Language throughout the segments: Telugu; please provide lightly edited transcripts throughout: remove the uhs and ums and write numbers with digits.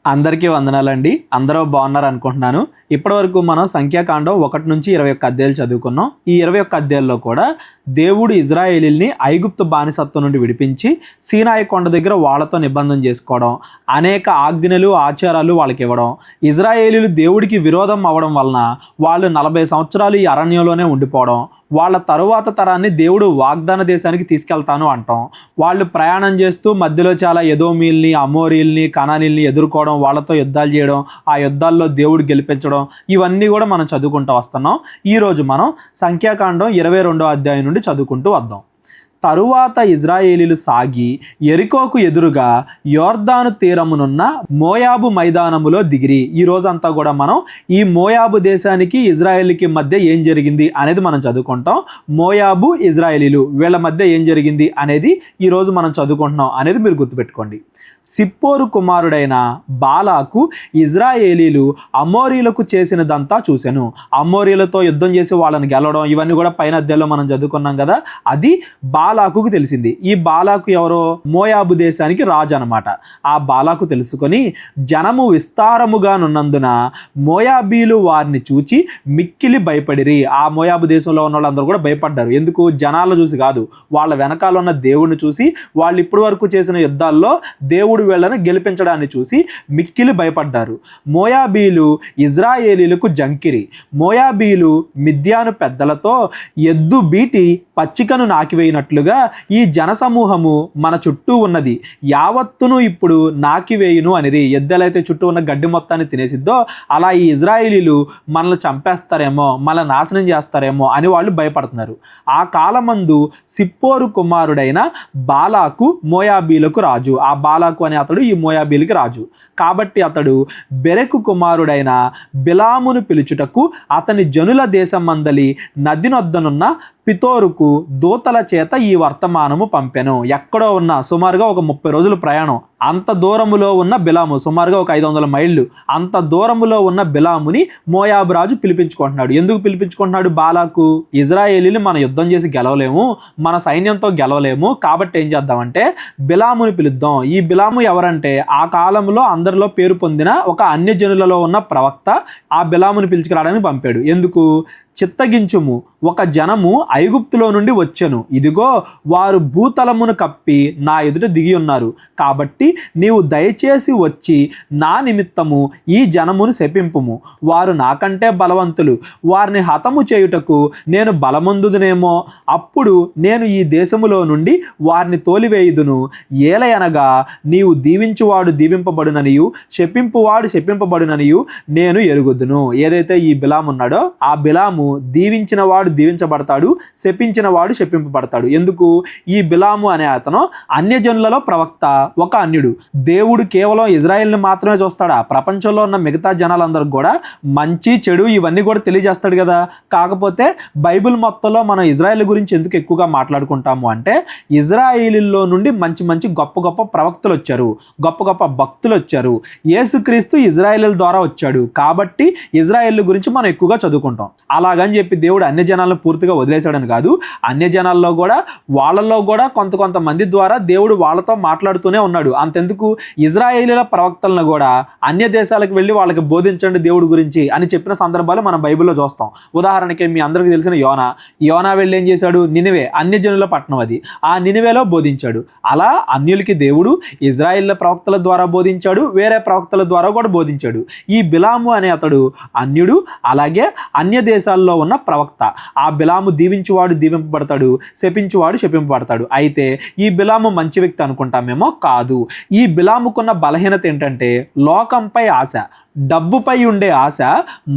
అందరికీ వందనాలండి. అందరూ బాగున్నారు అనుకుంటున్నాను. ఇప్పటివరకు మనం సంఖ్యాకాండం 1 నుంచి 21 అధ్యాయాలు చదువుకున్నాం. ఈ 21 అధ్యాయాల్లో కూడా దేవుడు ఇజ్రాయేలీల్ని ఐగుప్తు బానిసత్వం నుండి విడిపించి సీనాయి కొండ దగ్గర వాళ్ళతో నిబంధన చేసుకోవడం, అనేక ఆజ్ఞలు ఆచారాలు వాళ్ళకి ఇవ్వడం, ఇజ్రాయేలీలు దేవుడికి విరోధం అవ్వడం వలన వాళ్ళు 40 సంవత్సరాలు ఈ అరణ్యంలోనే ఉండిపోవడం, వాళ్ళ తరువాత తరాన్ని దేవుడు వాగ్దాన దేశానికి తీసుకెళ్తాను అంటాం. వాళ్ళు ప్రయాణం చేస్తూ మధ్యలో చాలా ఎదోమీల్ని, అమోరీల్ని, కనానీల్ని ఎదుర్కోవడం, వాళ్ళతో యుద్ధాలు చేయడం, ఆ యుద్ధాల్లో దేవుడు గెలిపించడం, ఇవన్నీ కూడా మనం చదువుకుంటూ వస్తున్నాం. ఈరోజు మనం సంఖ్యాకాండం 22వ అధ్యాయం నుండి చదువుకుంటూ వద్దాం. తరువాత ఇజ్రాయేలీలు సాగి యెరికోకు ఎదురుగా యోర్దాను తీరమునున్న మోయాబు మైదానములో దిగిరి. ఈ రోజంతా కూడా మనం ఈ మోయాబు దేశానికి ఇజ్రాయేలీకి మధ్య ఏం జరిగింది అనేది మనం చదువుకుంటాం. మోయాబు ఇజ్రాయేలీలు వీళ్ళ మధ్య ఏం జరిగింది అనేది ఈరోజు మనం చదువుకుంటున్నాం అనేది మీరు గుర్తుపెట్టుకోండి. సిప్పోరు కుమారుడైన బాలాకు ఇజ్రాయేలీలు అమోరీలకు చేసినదంతా చూశాను. అమోరీలతో యుద్ధం చేసి వాళ్ళని గెలవడం, ఇవన్నీ కూడా పైన అధ్యాయంలో మనం చదువుకున్నాం కదా. అది బాలాకుకు తెలిసింది. ఈ బాలాకు ఎవరో మోయాబు దేశానికి రాజు అనమాట. ఆ బాలాకు తెలుసుకొని జనము విస్తారముగానున్నందున మోయాబీలు వారిని చూచి మిక్కిలి భయపడిరి. ఆ మోయాబు దేశంలో ఉన్న వాళ్ళందరూ కూడా భయపడ్డారు. ఎందుకు? జనాలను చూసి కాదు, వాళ్ళ వెనకాల ఉన్న దేవుడిని చూసి, వాళ్ళు ఇప్పటి వరకు చేసిన యుద్ధాల్లో దేవుడు వీళ్ళని గెలిపించడాన్ని చూసి మిక్కిలి భయపడ్డారు. మోయాబీలు ఇజ్రాయేలీలకు జంకిరి. మోయాబీలు మిద్యాను పెద్దలతో ఎద్దు బీటి పచ్చికను నాకివేయినట్లుగా ఈ జనసమూహము మన చుట్టూ ఉన్నది, యావత్తును ఇప్పుడు నాకివేయును అనిరి. ఎద్దెలైతే చుట్టూ ఉన్న గడ్డి మొత్తాన్ని తినేసిద్దో అలా ఈ ఇజ్రాయేలీలు మనల్ని చంపేస్తారేమో, మనల్ని నాశనం చేస్తారేమో అని వాళ్ళు భయపడుతున్నారు. ఆ కాలమందు సిప్పోరు కుమారుడైన బాలాకు మోయాబీలకు రాజు. ఆ బాలాకు అనే అతడు ఈ మోయాబీలకి రాజు. కాబట్టి అతడు బెరెకు కుమారుడైన బిలామును పిలుచుటకు అతని జనుల దేశమందలి నదినొద్దనున్న పితోరుకు దూతల చేత ఈ వర్తమానము పంపెను. ఎక్కడో ఉన్న సుమారుగా ఒక 30 రోజుల ప్రయాణం, అంత దూరములో ఉన్న బిలాము, సుమారుగా ఒక 500 మైళ్ళు, అంత దూరములో ఉన్న బిలాముని మోయాబు రాజు పిలిపించుకుంటున్నాడు. ఎందుకు పిలిపించుకుంటున్నాడు? బాలాకు ఇజ్రాయేలీని మన యుద్ధం చేసి గెలవలేము, మన సైన్యంతో గెలవలేము, కాబట్టి ఏం చేద్దామంటే బిలాముని పిలుద్దాం. ఈ బిలాము ఎవరంటే ఆ కాలంలో అందరిలో పేరు పొందిన ఒక అన్యజనులలో ఉన్న ప్రవక్త. ఆ బిలాముని పిలుచుకురావడానికి పంపాడు. ఎందుకు? చిత్తగించుము, ఒక జనము ఐగుప్తులో నుండి వచ్చెను, ఇదిగో వారు భూతలమును కప్పి నా ఎదుట దిగి ఉన్నారు, కాబట్టి నీవు దయచేసి వచ్చి నా నిమిత్తము ఈ జనమును శపింపుము. వారు నాకంటే బలవంతులు, వారిని హతము చేయుటకు నేను బలమందుదునేమో, అప్పుడు నేను ఈ దేశములో నుండి వారిని తోలివేయుదును. ఏలయనగా నీవు దీవించువాడు దీవింపబడుననియు శపింపువాడు శపింపబడుననియు నేను ఎరుగుదును. ఏదైతే ఈ బిలాము ఉన్నాడో ఆ బిలాము దీవించిన వాడు దీవించబడతాడు, శపించిన వాడు శపింపబడతాడు. ఎందుకు? ఈ బిలాము అనే అతను అన్యజనులలో ప్రవక్త, ఒక అన్యుడు. దేవుడు కేవలం ఇజ్రాయెల్ని మాత్రమే చూస్తాడా? ప్రపంచంలో ఉన్న మిగతా జనాలందరికి కూడా మంచి చెడు ఇవన్నీ కూడా తెలియజేస్తాడు కదా. కాకపోతే బైబిల్ మొత్తంలో మనం ఇజ్రాయెల్ గురించి ఎందుకు ఎక్కువగా మాట్లాడుకుంటాము అంటే, ఇజ్రాయేలీల్లో నుండి మంచి మంచి గొప్ప గొప్ప ప్రవక్తలు వచ్చారు, గొప్ప గొప్ప భక్తులు వచ్చారు. యేసుక్రీస్తు ఇజ్రాయేలీల ద్వారా వచ్చాడు, కాబట్టి ఇజ్రాయెల్ గురించి మనం ఎక్కువగా చదువుకుంటాం. అలాగని చెప్పి దేవుడు అన్య జనాలను పూర్తిగా వదిలేశాడని కాదు. అన్య జనాల్లో కూడా వాళ్ళల్లో కూడా కొంతమంది ద్వారా దేవుడు వాళ్ళతో మాట్లాడుతూనే ఉన్నాడు. అంతెందుకు, ఇజ్రాయేలీల ప్రవక్తలను కూడా అన్య దేశాలకు వెళ్ళి వాళ్ళకి బోధించండి దేవుడి గురించి అని చెప్పిన సందర్భాలు మనం బైబిల్లో చూస్తాం. ఉదాహరణకి మీ అందరికీ తెలిసిన యోనా వెళ్ళి ఏం చేశాడు? నినివే, అన్యజనుల పట్టణం అది, ఆ నినివేలో బోధించాడు. అలా అన్యులకి దేవుడు ఇజ్రాయేలీల ప్రవక్తల ద్వారా బోధించాడు, వేరే ప్రవక్తల ద్వారా కూడా బోధించాడు. ఈ బిలాము అనే అతడు అన్యుడు, అలాగే అన్య దేశాల్లో ఉన్న ప్రవక్త. ఆ బిలాము దీవించువాడు దీవింపబడతాడు, శపించువాడు శపింపబడతాడు. అయితే ఈ బిలాము మంచి వ్యక్తి అనుకుంటామేమో, కాదు. ఈ బిలాముకున్న బలహీనత ఏంటంటే లోకంపై ఆశ, డబ్బుపై ఉండే ఆశ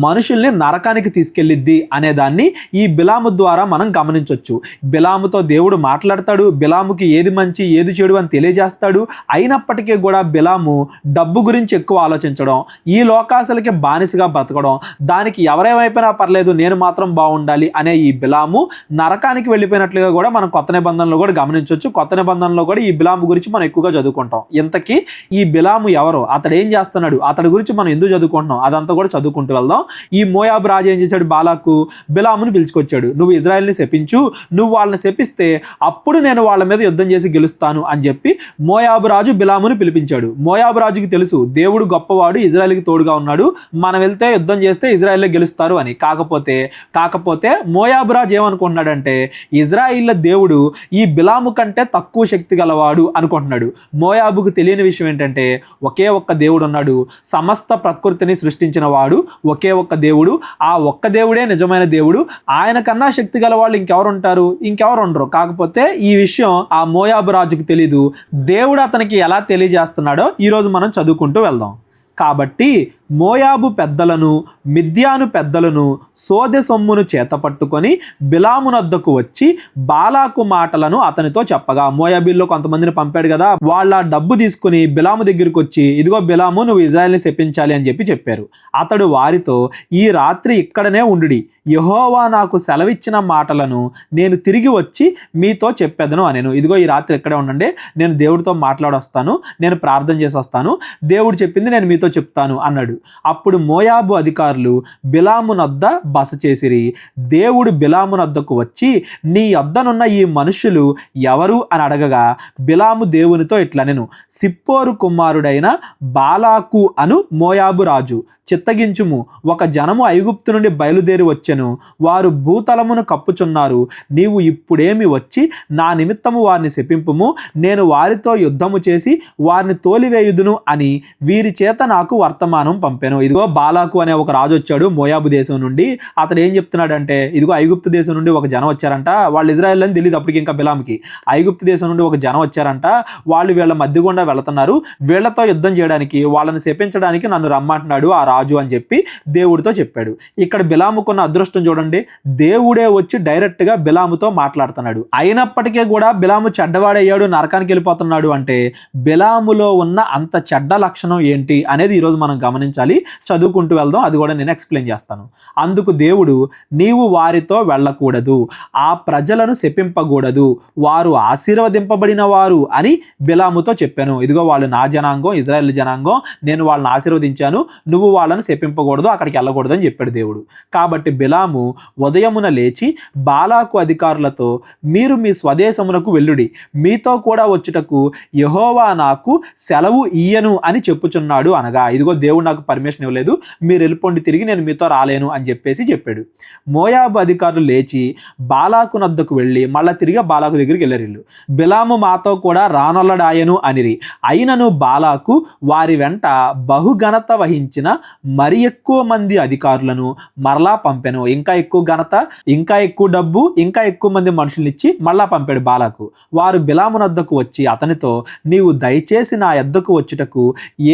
మనుషుల్ని నరకానికి తీసుకెళ్ళిద్ది అనేదాన్ని ఈ బిలాము ద్వారా మనం గమనించవచ్చు. బిలాముతో దేవుడు మాట్లాడతాడు, బిలాముకి ఏది మంచి ఏది చెడు అని తెలియజేస్తాడు. అయినప్పటికీ కూడా బిలాము డబ్బు గురించి ఎక్కువ ఆలోచించడం, ఈ లోకాశలకి బానిసగా బతకడం, దానికి ఎవరేమైపోయినా పర్లేదు నేను మాత్రం బాగుండాలి అనే ఈ బిలాము నరకానికి వెళ్ళిపోయినట్లుగా కూడా మనం కొత్త నిబంధనలో కూడా గమనించవచ్చు. కొత్త నిబంధనలో కూడా ఈ బిలాము గురించి మనం ఎక్కువగా చదువుకుంటాం. ఇంతకీ ఈ బిలాము ఎవరో, అతడు ఏం చేస్తున్నాడు, అతడి గురించి మనం ఎందుకు ఎందుకు చదువుకుంటున్నాం అదంతా కూడా చదువుకుంటూ వెళ్దాం. ఈ మోయాబు రాజు ఏం చేశాడు, బాలాకు బిలామును పిలుచుకొచ్చాడు. నువ్వు ఇజ్రాయెల్ని శపించు, నువ్వు వాళ్ళని శపిస్తే అప్పుడు నేను వాళ్ళ మీద యుద్ధం చేసి గెలుస్తాను అని చెప్పి మోయాబు రాజు బిలామును పిలిపించాడు. మోయాబు రాజుకి తెలుసు దేవుడు గొప్పవాడు, ఇజ్రాయెల్కి తోడుగా ఉన్నాడు, మనం వెళ్తే యుద్ధం చేస్తే ఇజ్రాయెల్లో గెలుస్తారు అని. కాకపోతే మోయాబు రాజు ఏమనుకుంటున్నాడంటే ఇజ్రాయిల్ దేవుడు ఈ బిలాము కంటే తక్కువ శక్తి గలవాడు అనుకుంటున్నాడు. మోయాబుకు తెలియని విషయం ఏంటంటే ఒకే ఒక్క దేవుడు ఉన్నాడు, సమస్త ప్రకృతిని సృష్టించిన వాడు ఒకే ఒక్క దేవుడు, ఆ ఒక్క దేవుడే నిజమైన దేవుడు, ఆయన కన్నా శక్తి గల వాళ్ళు ఇంకెవరు ఉంటారు, ఇంకెవరు ఉండరు. కాకపోతే ఈ విషయం ఆ మోయాబు రాజుకు తెలీదు. దేవుడు అతనికి ఎలా తెలియజేస్తున్నాడో ఈరోజు మనం చదువుకుంటూ వెళ్దాం. కాబట్టి మోయాబు పెద్దలను మిద్యాను పెద్దలను సోదె సొమ్మును చేతపట్టుకొని బిలామునొద్దకు వచ్చి బాలాకు మాటలను అతనితో చెప్పగా, మోయాబీల్లో కొంతమందిని పంపాడు కదా, వాళ్ళ డబ్బు తీసుకుని బిలాము దగ్గరికి వచ్చి ఇదిగో బిలాము నువ్వు ఇజ్రాయెల్ని శపించాలి అని చెప్పారు. అతడు వారితో ఈ రాత్రి ఇక్కడనే ఉండుడి, యెహోవా నాకు సెలవిచ్చిన మాటలను నేను తిరిగి వచ్చి మీతో చెప్పేదను అనేను. ఇదిగో ఈ రాత్రి ఇక్కడే ఉండండి, నేను దేవుడితో మాట్లాడొస్తాను, నేను ప్రార్థన చేసి వస్తాను, దేవుడు చెప్పింది నేను మీతో చెప్తాను అన్నాడు. అప్పుడు మోయాబు అధికారులు బిలామునొద్ద బస చేసిరి. దేవుడు బిలామునొద్దకు వచ్చి నీ యొద్దనున్న ఈ మనుషులు ఎవరు అని అడగగా బిలాము దేవునితో ఇట్లనెను, సిప్పోరు కుమారుడైన బాలాకు అను మోయాబు రాజు చిత్తగించుము, ఒక జనము ఐగుప్తు నుండి బయలుదేరి వచ్చెను, వారు భూతలమును కప్పుచున్నారు, నీవు ఇప్పుడేమి వచ్చి నా నిమిత్తము వారిని శపింపుము, నేను వారితో యుద్ధము చేసి వారిని తోలివేయుదును అని వీరి చేత నాకు వర్తమానం పంపెను. ఇదిగో బాలాకు అనే ఒక రాజు వచ్చాడు మోయాబు దేశం నుండి. అతడు ఏం చెప్తున్నాడంటే ఇదిగో ఐగుప్తు దేశం నుండి ఒక జనం వచ్చారంట, వాళ్ళు ఇజ్రాయెల్ అని తెలియదు అప్పటికి ఇంకా బిలాముకి. ఐగుప్తు దేశం నుండి ఒక జనం వచ్చారంట, వాళ్ళు వీళ్ళ మధ్య గుండా వెళుతున్నారు, వీళ్లతో యుద్ధం చేయడానికి వాళ్ళని శపించడానికి నన్ను రమ్మంటున్నాడు ఆ రాజు అని చెప్పి దేవుడితో చెప్పాడు. ఇక్కడ బిలాముకున్న అదృష్టం చూడండి, దేవుడే వచ్చి డైరెక్ట్ గా బిలాముతో మాట్లాడుతున్నాడు. అయినప్పటికీ కూడా బిలాము చెడ్డవాడయ్యాడు, నరకానికి వెళ్ళిపోతున్నాడు అంటే బిలాములో ఉన్న అంత చెడ్డ లక్షణం ఏంటి అనేది ఈరోజు మనం గమనించాలి. చదువుకుంటూ వెళ్దాం, అది కూడా నేను ఎక్స్ప్లెయిన్ చేస్తాను. అందుకు దేవుడు నీవు వారితో వెళ్ళకూడదు, ఆ ప్రజలను శపింపకూడదు, వారు ఆశీర్వదింపబడిన వారు అని బిలాముతో చెప్పాను. ఇదిగో వాళ్ళు నా జనాంగం, ఇజ్రాయెల్ జనాంగం, నేను వాళ్ళని ఆశీర్వదించాను, నువ్వు వాళ్ళని శపింపకూడదు, అక్కడికి వెళ్ళకూడదు అని చెప్పాడు దేవుడు. కాబట్టి బిలాము ఉదయమున లేచి బాలాకు అధికారులతో మీరు మీ స్వదేశమునకు వెళ్ళుడి, మీతో కూడా వచ్చుటకు యెహోవా నాకు సెలవు ఇయ్యను అని చెప్పుచున్నాడు అనగా, ఇదిగో దేవుడు నాకు పర్మిషన్ ఇవ్వలేదు, మీరు వెళ్ళిపోండి, తిరిగి నేను మీతో రాలేను అని చెప్పాడు. మోయాబు అధికారులు లేచి బాలాకు నద్దకు వెళ్ళి మళ్ళా తిరిగి బాలాకు దగ్గరికి వెళ్ళారు. బిలాము మాతో కూడా రానొల్లడాయను అనిరి. అయినను బాలాకు వారి వెంట బహుఘనత వహించిన మరి ఎక్కువ మంది అధికారులను మరలా పంపెను. ఇంకా ఎక్కువ ఘనత, ఇంకా ఎక్కువ డబ్బు, ఇంకా ఎక్కువ మంది మనుషుల్ని ఇచ్చి మళ్ళా పంపాడు బాలాకు. వారు బిలామునొద్దకు వచ్చి అతనితో నీవు దయచేసి నా యొద్దకు వచ్చుటకు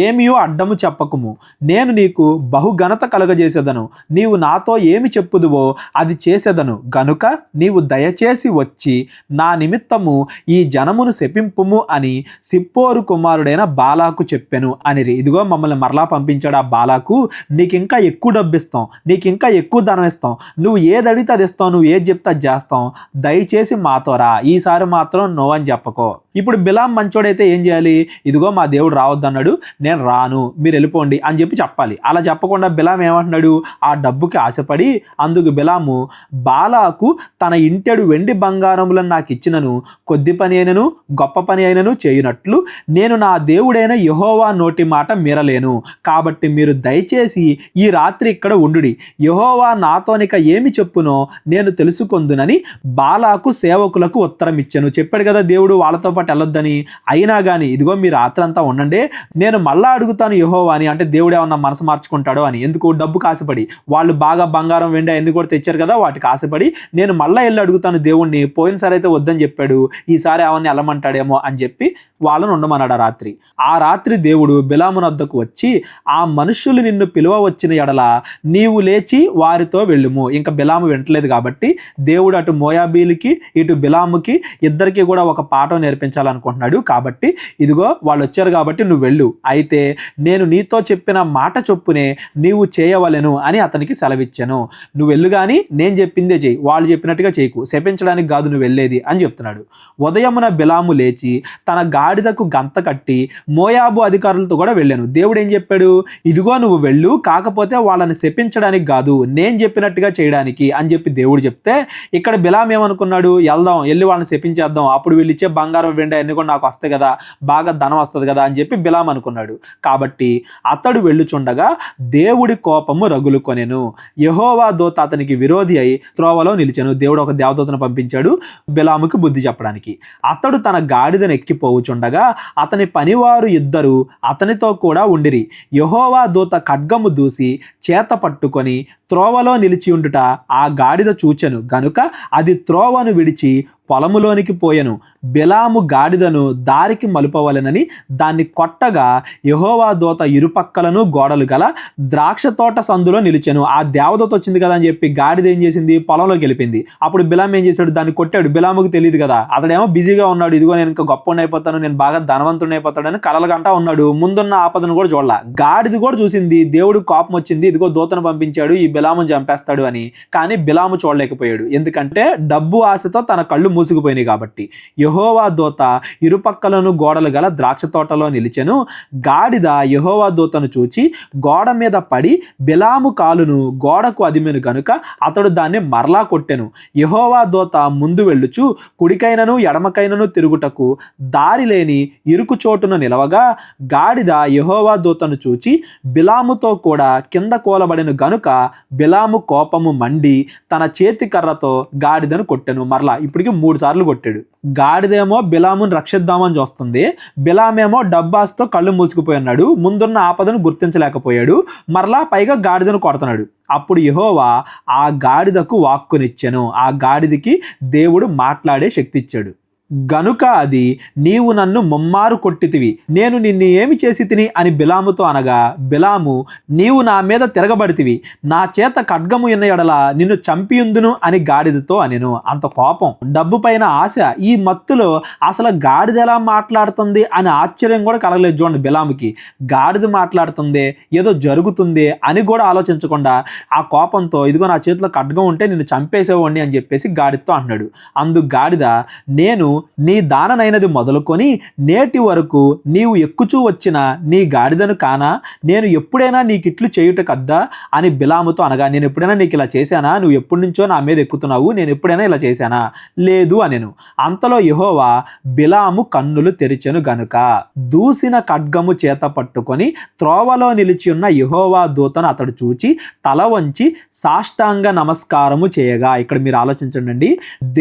ఏమియో అడ్డము చెప్పకుము, నేను నీకు బహుఘనత కలుగజేసేదను, నీవు నాతో ఏమి చెప్పుదువో అది చేసేదను గనుక నీవు దయచేసి వచ్చి నా నిమిత్తము ఈ జనమును శపింపుము అని సిప్పోరు కుమారుడైన బాలాకు చెప్పెను అనిరి. ఇదిగో మమ్మల్ని మరలా పంపించాడు ఆ బాలాకు, నీకు ఇంకా ఎక్కువ డబ్బు ఇస్తాం, నీకు ఇంకా ఎక్కువ ధనం ఇస్తాం, నువ్వు ఏది అడిగితే అది ఇస్తాం, నువ్వు ఏది చెప్తే అది చేస్తాం, దయచేసి మాతో రా, ఈసారి మాత్రం నో అని చెప్పకో. ఇప్పుడు బిలాం మంచోడైతే ఏం చేయాలి, ఇదిగో మా దేవుడు రావద్దన్నాడు, నేను రాను, మీరు వెళ్ళిపోండి అని చెప్పాలి. అలా చెప్పకుండా బిలాం ఏమంటున్నాడు, ఆ డబ్బుకి ఆశపడి అందుకు బిలాము బాలాకు తన ఇంటెడు వెండి బంగారములను నాకు ఇచ్చినను కొద్ది పని అయినను గొప్ప పని అయినను చేయునట్లు నేను నా దేవుడైన యెహోవా నోటి మాట మీరలేను, కాబట్టి మీరు దయచేసి ఈ రాత్రి ఇక్కడ ఉండుడి, యెహోవా నాతోనిక ఏమి చెప్పునో నేను తెలుసుకొందునని బాలాకు సేవకులకు ఉత్తరం ఇచ్చాను. చెప్పాడు కదా దేవుడు వాళ్ళతో పాటు వెళ్ళొద్దని. అయినా కానీ ఇదిగో మీరు రాత్రంతా ఉండండి, నేను మళ్ళా అడుగుతాను యెహోవాని, అంటే దేవుడు ఏమన్నా మనసు మార్చుకుంటాడో అని. ఎందుకు, డబ్బు కాశపడి, వాళ్ళు బాగా బంగారం వెండి అన్ని కూడా తెచ్చారు కదా, వాటికి ఆశపడి నేను మళ్ళీ వెళ్ళి అడుగుతాను దేవుణ్ణి, పోయినసారి అయితే వద్దని చెప్పాడు, ఈసారి అవన్నీ వెళ్ళమంటాడేమో అని చెప్పి వాళ్ళను ఉండమన్నాడు. ఆ రాత్రి దేవుడు బిలామునొద్దకు వచ్చి ఆ మనుషులు నిన్ను పిలువ వచ్చిన ఎడల నీవు లేచి వారితో వెళ్ళుము. ఇంకా బిలాము వింటలేదు కాబట్టి దేవుడు అటు మోయాబీలకి ఇటు బిలాముకి ఇద్దరికి కూడా ఒక పాఠం నేర్పించాలి. శపించాలనుకుంటున్నాడు. కాబట్టి ఇదిగో వాళ్ళు వచ్చారు కాబట్టి నువ్వు వెళ్ళు, అయితే నేను నీతో చెప్పిన మాట చొప్పునే నీవు చేయవలెను అని అతనికి సెలవిచ్చాను. నువ్వు వెళ్ళు కానీ నేను చెప్పిందే చెయ్యి, వాళ్ళు చెప్పినట్టుగా చేయకు, శపించడానికి కాదు నువ్వు వెళ్ళేది అని చెప్తున్నాడు. ఉదయమున బిలాము లేచి తన గాడిదకు గంత కట్టి మోయాబు అధికారులతో కూడా వెళ్ళాను. దేవుడు ఏం చెప్పాడు? ఇదిగో నువ్వు వెళ్ళు, కాకపోతే వాళ్ళని శపించడానికి కాదు, నేను చెప్పినట్టుగా చేయడానికి అని చెప్పి దేవుడు చెప్తే ఇక్కడ బిలాం ఏమనుకున్నాడు? వెళ్దాం, వెళ్ళి వాళ్ళని శపించేద్దాం, అప్పుడు వీళ్ళు ఇచ్చే బంగారం వెండి అన్ని కూడా నాకు వస్తాయి కదా, బాగా ధనం వస్తుంది కదా అని చెప్పి బిలాం అనుకున్నాడు. కాబట్టి అతడు వెళ్ళుచుండగా దేవుడి కోపము రగులుకొనెను. యెహోవా దూత అతనికి విరోధి అయి త్రోవలో నిలిచెను. దేవుడు ఒక దేవదూతను పంపించాడు బిలాముకి బుద్ధి చెప్పడానికి. అతడు తన గాడిదను ఎక్కిపోవుచుండగా అతని పనివారు ఇద్దరు అతనితో కూడా ఉండిరి. యెహోవా దూత ఖడ్గము దూసి చేత పట్టుకొని త్రోవలో నిలిచి ఉండుట ఆ గాడిద చూచెను గనుక అది త్రోవను విడిచి పొలములోనికి పోయెను. బిలాము గాడిదను దారికి మలుపవలెనని దాన్ని కొట్టగా యెహోవా దూత ఇరుపక్కలను గోడలు గల ద్రాక్ష తోట సందులో నిలిచెను. ఆ దేవదూత వచ్చింది కదా అని చెప్పి గాడిద ఏం చేసింది? పొలంలోకి వెళ్ళిపోయింది. అప్పుడు బిలాం ఏం చేశాడు? దాన్ని కొట్టాడు. బిలాముకు తెలియదు కదా, అతడేమో బిజీగా ఉన్నాడు. ఇదిగో నేను ఇంకా గొప్ప అయిపోతాను, నేను బాగా ధనవంతుడు అయిపోతాడని కలలుగంటా ఉన్నాడు. ముందున్న ఆపదను కూడా చూడాల. గాడిద కూడా చూసింది, దేవుడు కోపం వచ్చింది, ఇదిగో దూతను పంపించాడు, ఈ బిలామును చంపేస్తాడు అని. కానీ బిలాము చూడలేకపోయాడు, ఎందుకంటే డబ్బు ఆశతో తన కళ్ళు మూసుకుపోయినాయి కాబట్టి. యెహోవా దూత ఇరుపక్కలను గోడలు గల ద్రాక్ష తోటలో నిలిచెను. గాడిద యెహోవా దూతను చూచి గోడ మీద పడి బిలాము కాలును గోడకు అదిమెను గనుక అతడు దాన్ని మరలా కొట్టెను. యెహోవా దూత ముందు వెళ్ళుచు కుడికైనను ఎడమకైనను తిరుగుటకు దారి లేని ఇరుకు చోటును నిలవగా గాడిద యెహోవా దూతను చూచి బిలాముతో కూడా కింద కూలబడెను గనుక బిలాము కోపము మండి తన చేతి కర్రతో గాడిదను కొట్టెను. మరలా ఇప్పటికి 3 సార్లు కొట్టాడు. గాడిదేమో బిలామును రక్షిద్దామని చూస్తుంది, బిలామేమో డబ్బాస్తో కళ్ళు మూసుకుపోయి ఉన్నాడు, ముందున్న ఆపదను గుర్తించలేకపోయాడు, మరలా పైగా గాడిదను కొడుతున్నాడు. అప్పుడు యెహోవా ఆ గాడిదకు వాక్కునిచ్చెను. ఆ గాడిదకి దేవుడు మాట్లాడే శక్తి ఇచ్చాడు. గనుక అది నీవు నన్ను ముమ్మారు కొట్టితివి, నేను నిన్ను ఏమి చేసి తిని అని బిలాముతో అనగా బిలాము నీవు నా మీద తిరగబడితివి, నా చేత ఖడ్గము ఉన్న ఎడల నిన్ను చంపియుందును అని గాడిదతో అనెను. అంత కోపం, డబ్బు పైన ఆశ, ఈ మత్తులో అసలు గాడిద ఎలా మాట్లాడుతుంది అని ఆశ్చర్యం కూడా కలగలేదు. చూడండి, బిలాముకి గాడిద మాట్లాడుతుంది, ఏదో జరుగుతుంది అని కూడా ఆలోచించకుండా ఆ కోపంతో ఇదిగో నా చేతిలో ఖడ్గం ఉంటే నిన్ను చంపేసేవాడిని అని చెప్పేసి గాడిదతో అంటున్నాడు. అందుకు గాడిద నేను నీ దాననైనది మొదలుకొని నేటి వరకు నీవు ఎక్కుచూ వచ్చిన నీ గాడిదను కానా, నేను ఎప్పుడైనా నీకిట్లు చేయుట కద్దా అని బిలాముతో అనగా నేను ఎప్పుడైనా నీకు ఇలా చేశానా, నువ్వు ఎప్పటి నుంచో నా మీద ఎక్కుతున్నావు, నేను ఎప్పుడైనా ఇలా చేశానా, లేదు అనెను. అంతలో యెహోవా బిలాము కన్నులు తెరిచెను గనుక దూసిన ఖడ్గము చేత పట్టుకొని త్రోవలో నిలిచి ఉన్న యెహోవా దూతను అతడు చూచి తల వంచి సాష్టాంగ నమస్కారము చేయగా. ఇక్కడ మీరు ఆలోచించండి,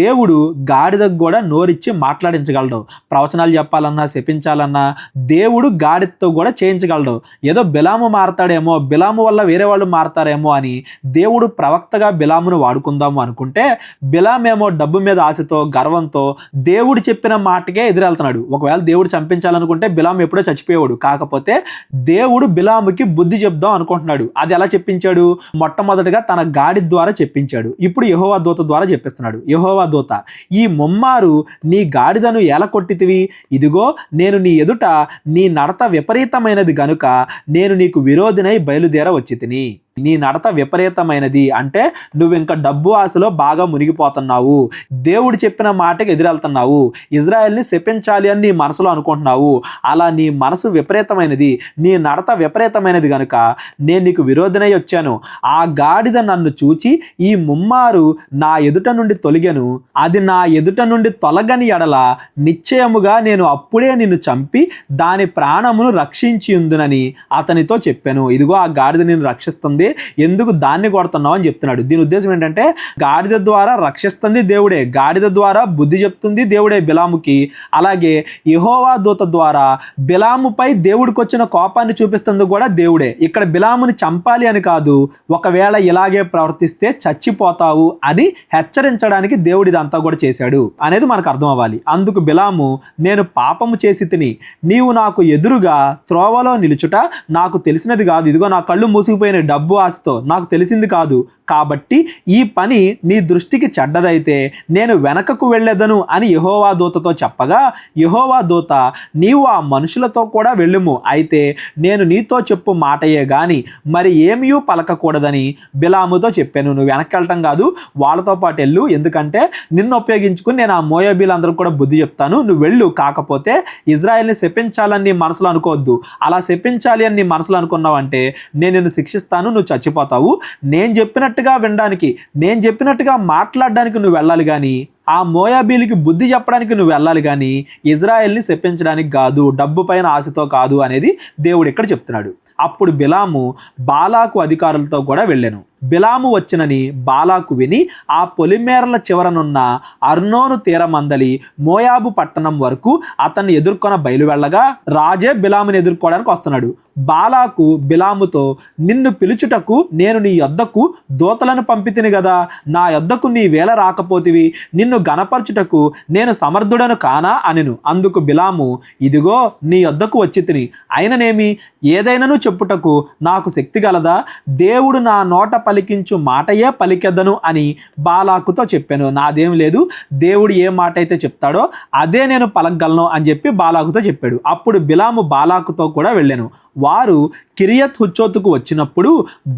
దేవుడు గాడిదకు కూడా నోరిచ్చి మాట్లాడించగలడు. ప్రవచనాలు చెప్పాలన్నా శపించాలన్నా దేవుడు గాడిదతో కూడా చేయించగలడు. ఏదో బిలాము మారతాడేమో, బిలాము వల్ల వేరే వాళ్ళు మారతారేమో అని దేవుడు ప్రవక్తగా బిలామును వాడుకుందాము అనుకుంటే బిలామేమో డబ్బు మీద ఆశతో గర్వంతో దేవుడు చెప్పిన మాటకే ఎదురెళ్తున్నాడు. ఒకవేళ దేవుడు చంపించాలనుకుంటే బిలాము ఎప్పుడో చచ్చిపోయేవాడు. కాకపోతే దేవుడు బిలాముకి బుద్ధి చెప్దాం అనుకుంటున్నాడు. అది ఎలా చెప్పించాడు? మొట్టమొదటిగా తన గాడిద ద్వారా చెప్పించాడు. ఇప్పుడు యెహోవా దూత ద్వారా చెప్పిస్తున్నాడు. యెహోవా దూత ఈ ముమ్మారు నీ గాడిదను ఎలా కొట్టితివి, ఇదిగో నేను నీ ఎదుట నీ నడత విపరీతమైనది గనుక నేను నీకు విరోధినై బయలుదేర వచ్చి తిని. నీ నడత విపరీతమైనది అంటే నువ్వు ఇంకా డబ్బు ఆశలో బాగా మునిగిపోతున్నావు, దేవుడు చెప్పిన మాటకి ఎదురెళ్తున్నావు, ఇజ్రాయెల్ని శపించాలి అని నీ మనసులో అనుకుంటున్నావు. అలా నీ మనసు విపరీతమైనది, నీ నడత విపరీతమైనది కనుక నేను నీకు విరోధనై వచ్చాను. ఆ గాడిద నన్ను చూచి ఈ ముమ్మారు నా ఎదుట నుండి తొలగెను, అది నా ఎదుట నుండి తొలగని ఎడల నిశ్చయముగా నేను అప్పుడే నిన్ను చంపి దాని ప్రాణమును రక్షించి ఉందునని అతనితో చెప్పాను. ఇదిగో ఆ గాడిద నిన్ను రక్షిస్తుంది, ఎందుకు దాన్ని కొడుతున్నావు అని చెప్తున్నాడు. దీని ఉద్దేశం ఏంటంటే గాడిద ద్వారా రక్షిస్తుంది దేవుడే, గాడిద ద్వారా బుద్ధి చెప్తుంది దేవుడే బిలాముకి. అలాగే యెహోవా దూత ద్వారా బిలాముపై దేవుడికి వచ్చిన కోపాన్ని చూపిస్తుంది కూడా దేవుడే. ఇక్కడ బిలాముని చంపాలి అని కాదు, ఒకవేళ ఇలాగే ప్రవర్తిస్తే చచ్చిపోతావు అని హెచ్చరించడానికి దేవుడు ఇదంతా కూడా చేశాడు అనేది మనకు అర్థం అవ్వాలి. అందుకు బిలాము నేను పాపము చేసి తిని నీవు నాకు ఎదురుగా త్రోవలో నిలుచుట నాకు తెలిసినది కాదు, ఇదిగో నా కళ్ళు మూసుకుపోయిన డబ్బు ఆశతో నాకు తెలిసింది కాదు, కాబట్టి ఈ పని నీ దృష్టికి చెడ్డదైతే నేను వెనకకు వెళ్ళెదను అని యెహోవా దూతతో చెప్పగా, యెహోవా దూత, నీవు ఆ మనుషులతో కూడా వెళ్ళుము, అయితే నేను నీతో చెప్పు మాటయే గాని మరి ఏమీ పలకకూడదని బిలాముతో చెప్పాను. నువ్వు వెనక్కి వెళ్ళటం కాదు, వాళ్ళతో పాటు వెళ్ళు, ఎందుకంటే నిన్ను ఉపయోగించుకుని నేను ఆ మోయాబీలందరూ కూడా బుద్ధి చెప్తాను, నువ్వు వెళ్ళు. కాకపోతే ఇజ్రాయెల్ని శపించాలని నీ మనసులో అనుకోవద్దు. అలా శపించాలి అని నీ మనసులో అనుకున్నావంటే నేను నిన్ను శిక్షిస్తాను, నువ్వు చచ్చిపోతావు. నేను చెప్పినట్టుగా వినడానికి, నేను చెప్పినట్టుగా మాట్లాడడానికి నువ్వు వెళ్ళాలి కానీ ఆ మోయాబీలకి బుద్ధి చెప్పడానికి నువ్వు వెళ్ళాలి కానీ ఇజ్రాయెల్ని శపించడానికి కాదు, డబ్బు పైన ఆశతో కాదు అనేది దేవుడు ఇక్కడ చెప్తున్నాడు. అప్పుడు బిలాము బాలాకు అధికారులతో కూడా వెళ్ళాను. బిలాము వచ్చినని బాలాకు విని ఆ పొలిమేరల చివరనున్న అర్నోను తీరమందలి మోయాబు పట్టణం వరకు అతన్ని ఎదుర్కొన బయలు వెళ్ళగా రాజే బిలాముని ఎదుర్కోవడానికి వస్తున్నాడు. బాలాకు బిలాముతో, నిన్ను పిలుచుటకు నేను నీ యొద్దకు దూతలను పంపితిని గదా, నా యొద్దకు నీ వేళ రాకపోతివి, నిన్ను గనపరచుటకు నేను సమర్థుడను కానా అనెను. అందుకు బిలాము, ఇదిగో నీ యొద్దకు వచ్చి తిని, అయిననేమి, ఏదైనాను చెప్పుటకు నాకు శక్తి గలదా, దేవుడు నా నోట పలికించు మాటయే పలికెదను అని బాలాకుతో చెప్పాను. నాదేం లేదు, దేవుడు ఏ మాట అయితే చెప్తాడో అదే నేను పలకగలను అని చెప్పి బాలాకుతో చెప్పాడు. అప్పుడు బిలాము బాలాకుతో కూడా వెళ్ళాను. వారు కిరియత్ హుచ్చోతుకు వచ్చినప్పుడు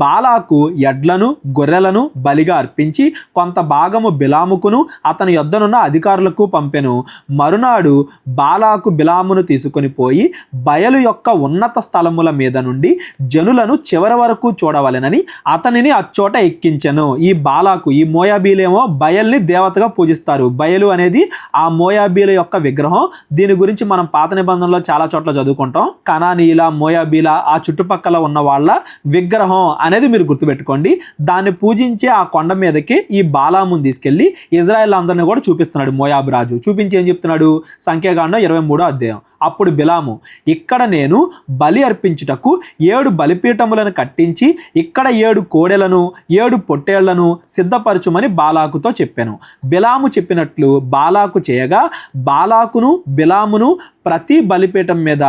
బాలాకు ఎడ్లను గొర్రెలను బలిగా అర్పించి కొంత భాగము బిలాముకును అతని యొద్దనున్న అధికారులకు పంపెను. మరునాడు బాలాకు బిలామును తీసుకొని పోయి బయలు యొక్క ఉన్నత స్థలముల మీద నుండి జనులను చివరి వరకు చూడవలెనని అతనిని అచ్చోట ఎక్కించెను. ఈ బాలాకు, ఈ మోయాబీలేమో బయల్ని దేవతగా పూజిస్తారు. బయలు అనేది ఆ మోయాబీల యొక్క విగ్రహం. దీని గురించి మనం పాత నిబంధనలో చాలా చోట్ల చదువుకుంటాం. కనానీయుల, మోయాబీల, ఆ చుట్టుపక్కల ఉన్న వాళ్ళ విగ్రహం అనేది మీరు గుర్తుపెట్టుకోండి. దాన్ని పూజించే ఆ కొండ మీదకి ఈ బాలాముని తీసుకెళ్లి ఇజ్రాయెల్ అందరినీ కూడా చూపిస్తున్నాడు మోయాబు రాజు. చూపించి ఏం చెప్తున్నాడు? సంఖ్యాకాండం 23వ అధ్యాయం. అప్పుడు బిలాము, ఇక్కడ నేను బలి అర్పించుటకు 7 బలిపీఠములను కట్టించి ఇక్కడ 7 కోడెలను 7 పొట్టేళ్లను సిద్ధపరచుమని బాలాకుతో చెప్పాను. బిలాము చెప్పినట్లు బాలాకు చేయగా బాలాకును బిలామును ప్రతి బలిపీఠం మీద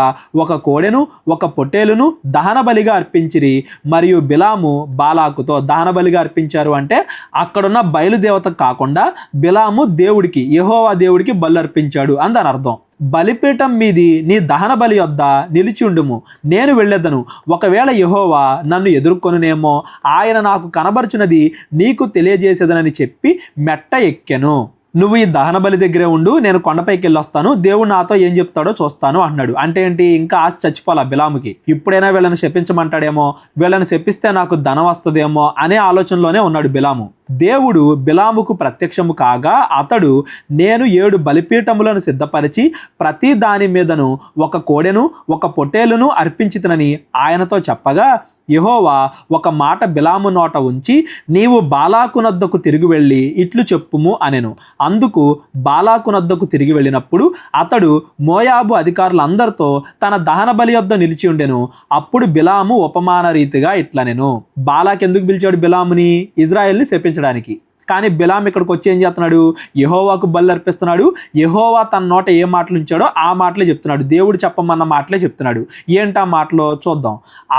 1 కోడెను 1 పొట్టేలును దహన బలిగా అర్పించిరి. మరియు బిలాము బాలాకుతో, దహన బలిగా అర్పించారు అంటే అక్కడున్న బయలుదేవత కాకుండా బిలాము దేవుడికి, యెహోవా దేవుడికి బలి అర్పించాడు అని దాని అర్థం. బలిపీఠం మీది నీ దహన బలి యొద్ద నిలిచి ఉండుము, నేను వెళ్ళెదను. ఒకవేళ యెహోవా నన్ను ఎదుర్కొనునేమో, ఆయన నాకు కనబరుచున్నది నీకు తెలియజేసేదనని చెప్పి మెట్ట ఎక్కెను. నువ్వు ఈ దహన బలి దగ్గరే ఉండు, నేను కొండపైకి వెళ్ళొస్తాను, దేవుడు నాతో ఏం చెప్తాడో చూస్తాను అన్నాడు. అంటే ఏంటి? ఇంకా ఆశ చచ్చిపోలా బిలాముకి. ఇప్పుడైనా వీళ్ళని శపించమంటాడేమో, వీళ్ళని శపిస్తే నాకు ధనం వస్తుందేమో అనే ఆలోచనలోనే ఉన్నాడు బిలాము. దేవుడు బిలాముకు ప్రత్యక్షము కాగా అతడు, నేను 7 బలిపీఠములను సిద్ధపరిచి ప్రతి దాని మీదను 1 కోడెను 1 పొట్టేలును అర్పించితనని ఆయనతో చెప్పగా యెహోవా ఒక మాట బిలాము నోట ఉంచి, నీవు బాలాకునొద్దకు తిరిగి వెళ్ళి ఇట్లు చెప్పుము అనెను. అందుకు బాలాకునొద్దకు తిరిగి వెళ్ళినప్పుడు అతడు మోయాబు అధికారులందరితో తన దహన బలి యొద్ద నిలిచి ఉండెను. అప్పుడు బిలాము ఉపమాన రీతిగా ఇట్లనెను. బాలాకు ఎందుకు పిలిచాడు బిలాముని? ఇజ్రాయెల్ని శపించడానికి. కానీ బిలాం ఇక్కడికి వచ్చి ఏం చేస్తున్నాడు? యెహోవాకు బలి అర్పిస్తున్నాడు. యెహోవా తన నోట ఏ మాటలు ఉంచాడో ఆ మాటలే చెప్తున్నాడు. దేవుడు చెప్పమన్న మాటలే చెప్తున్నాడు. ఏంటా మాటలో చూద్దాం.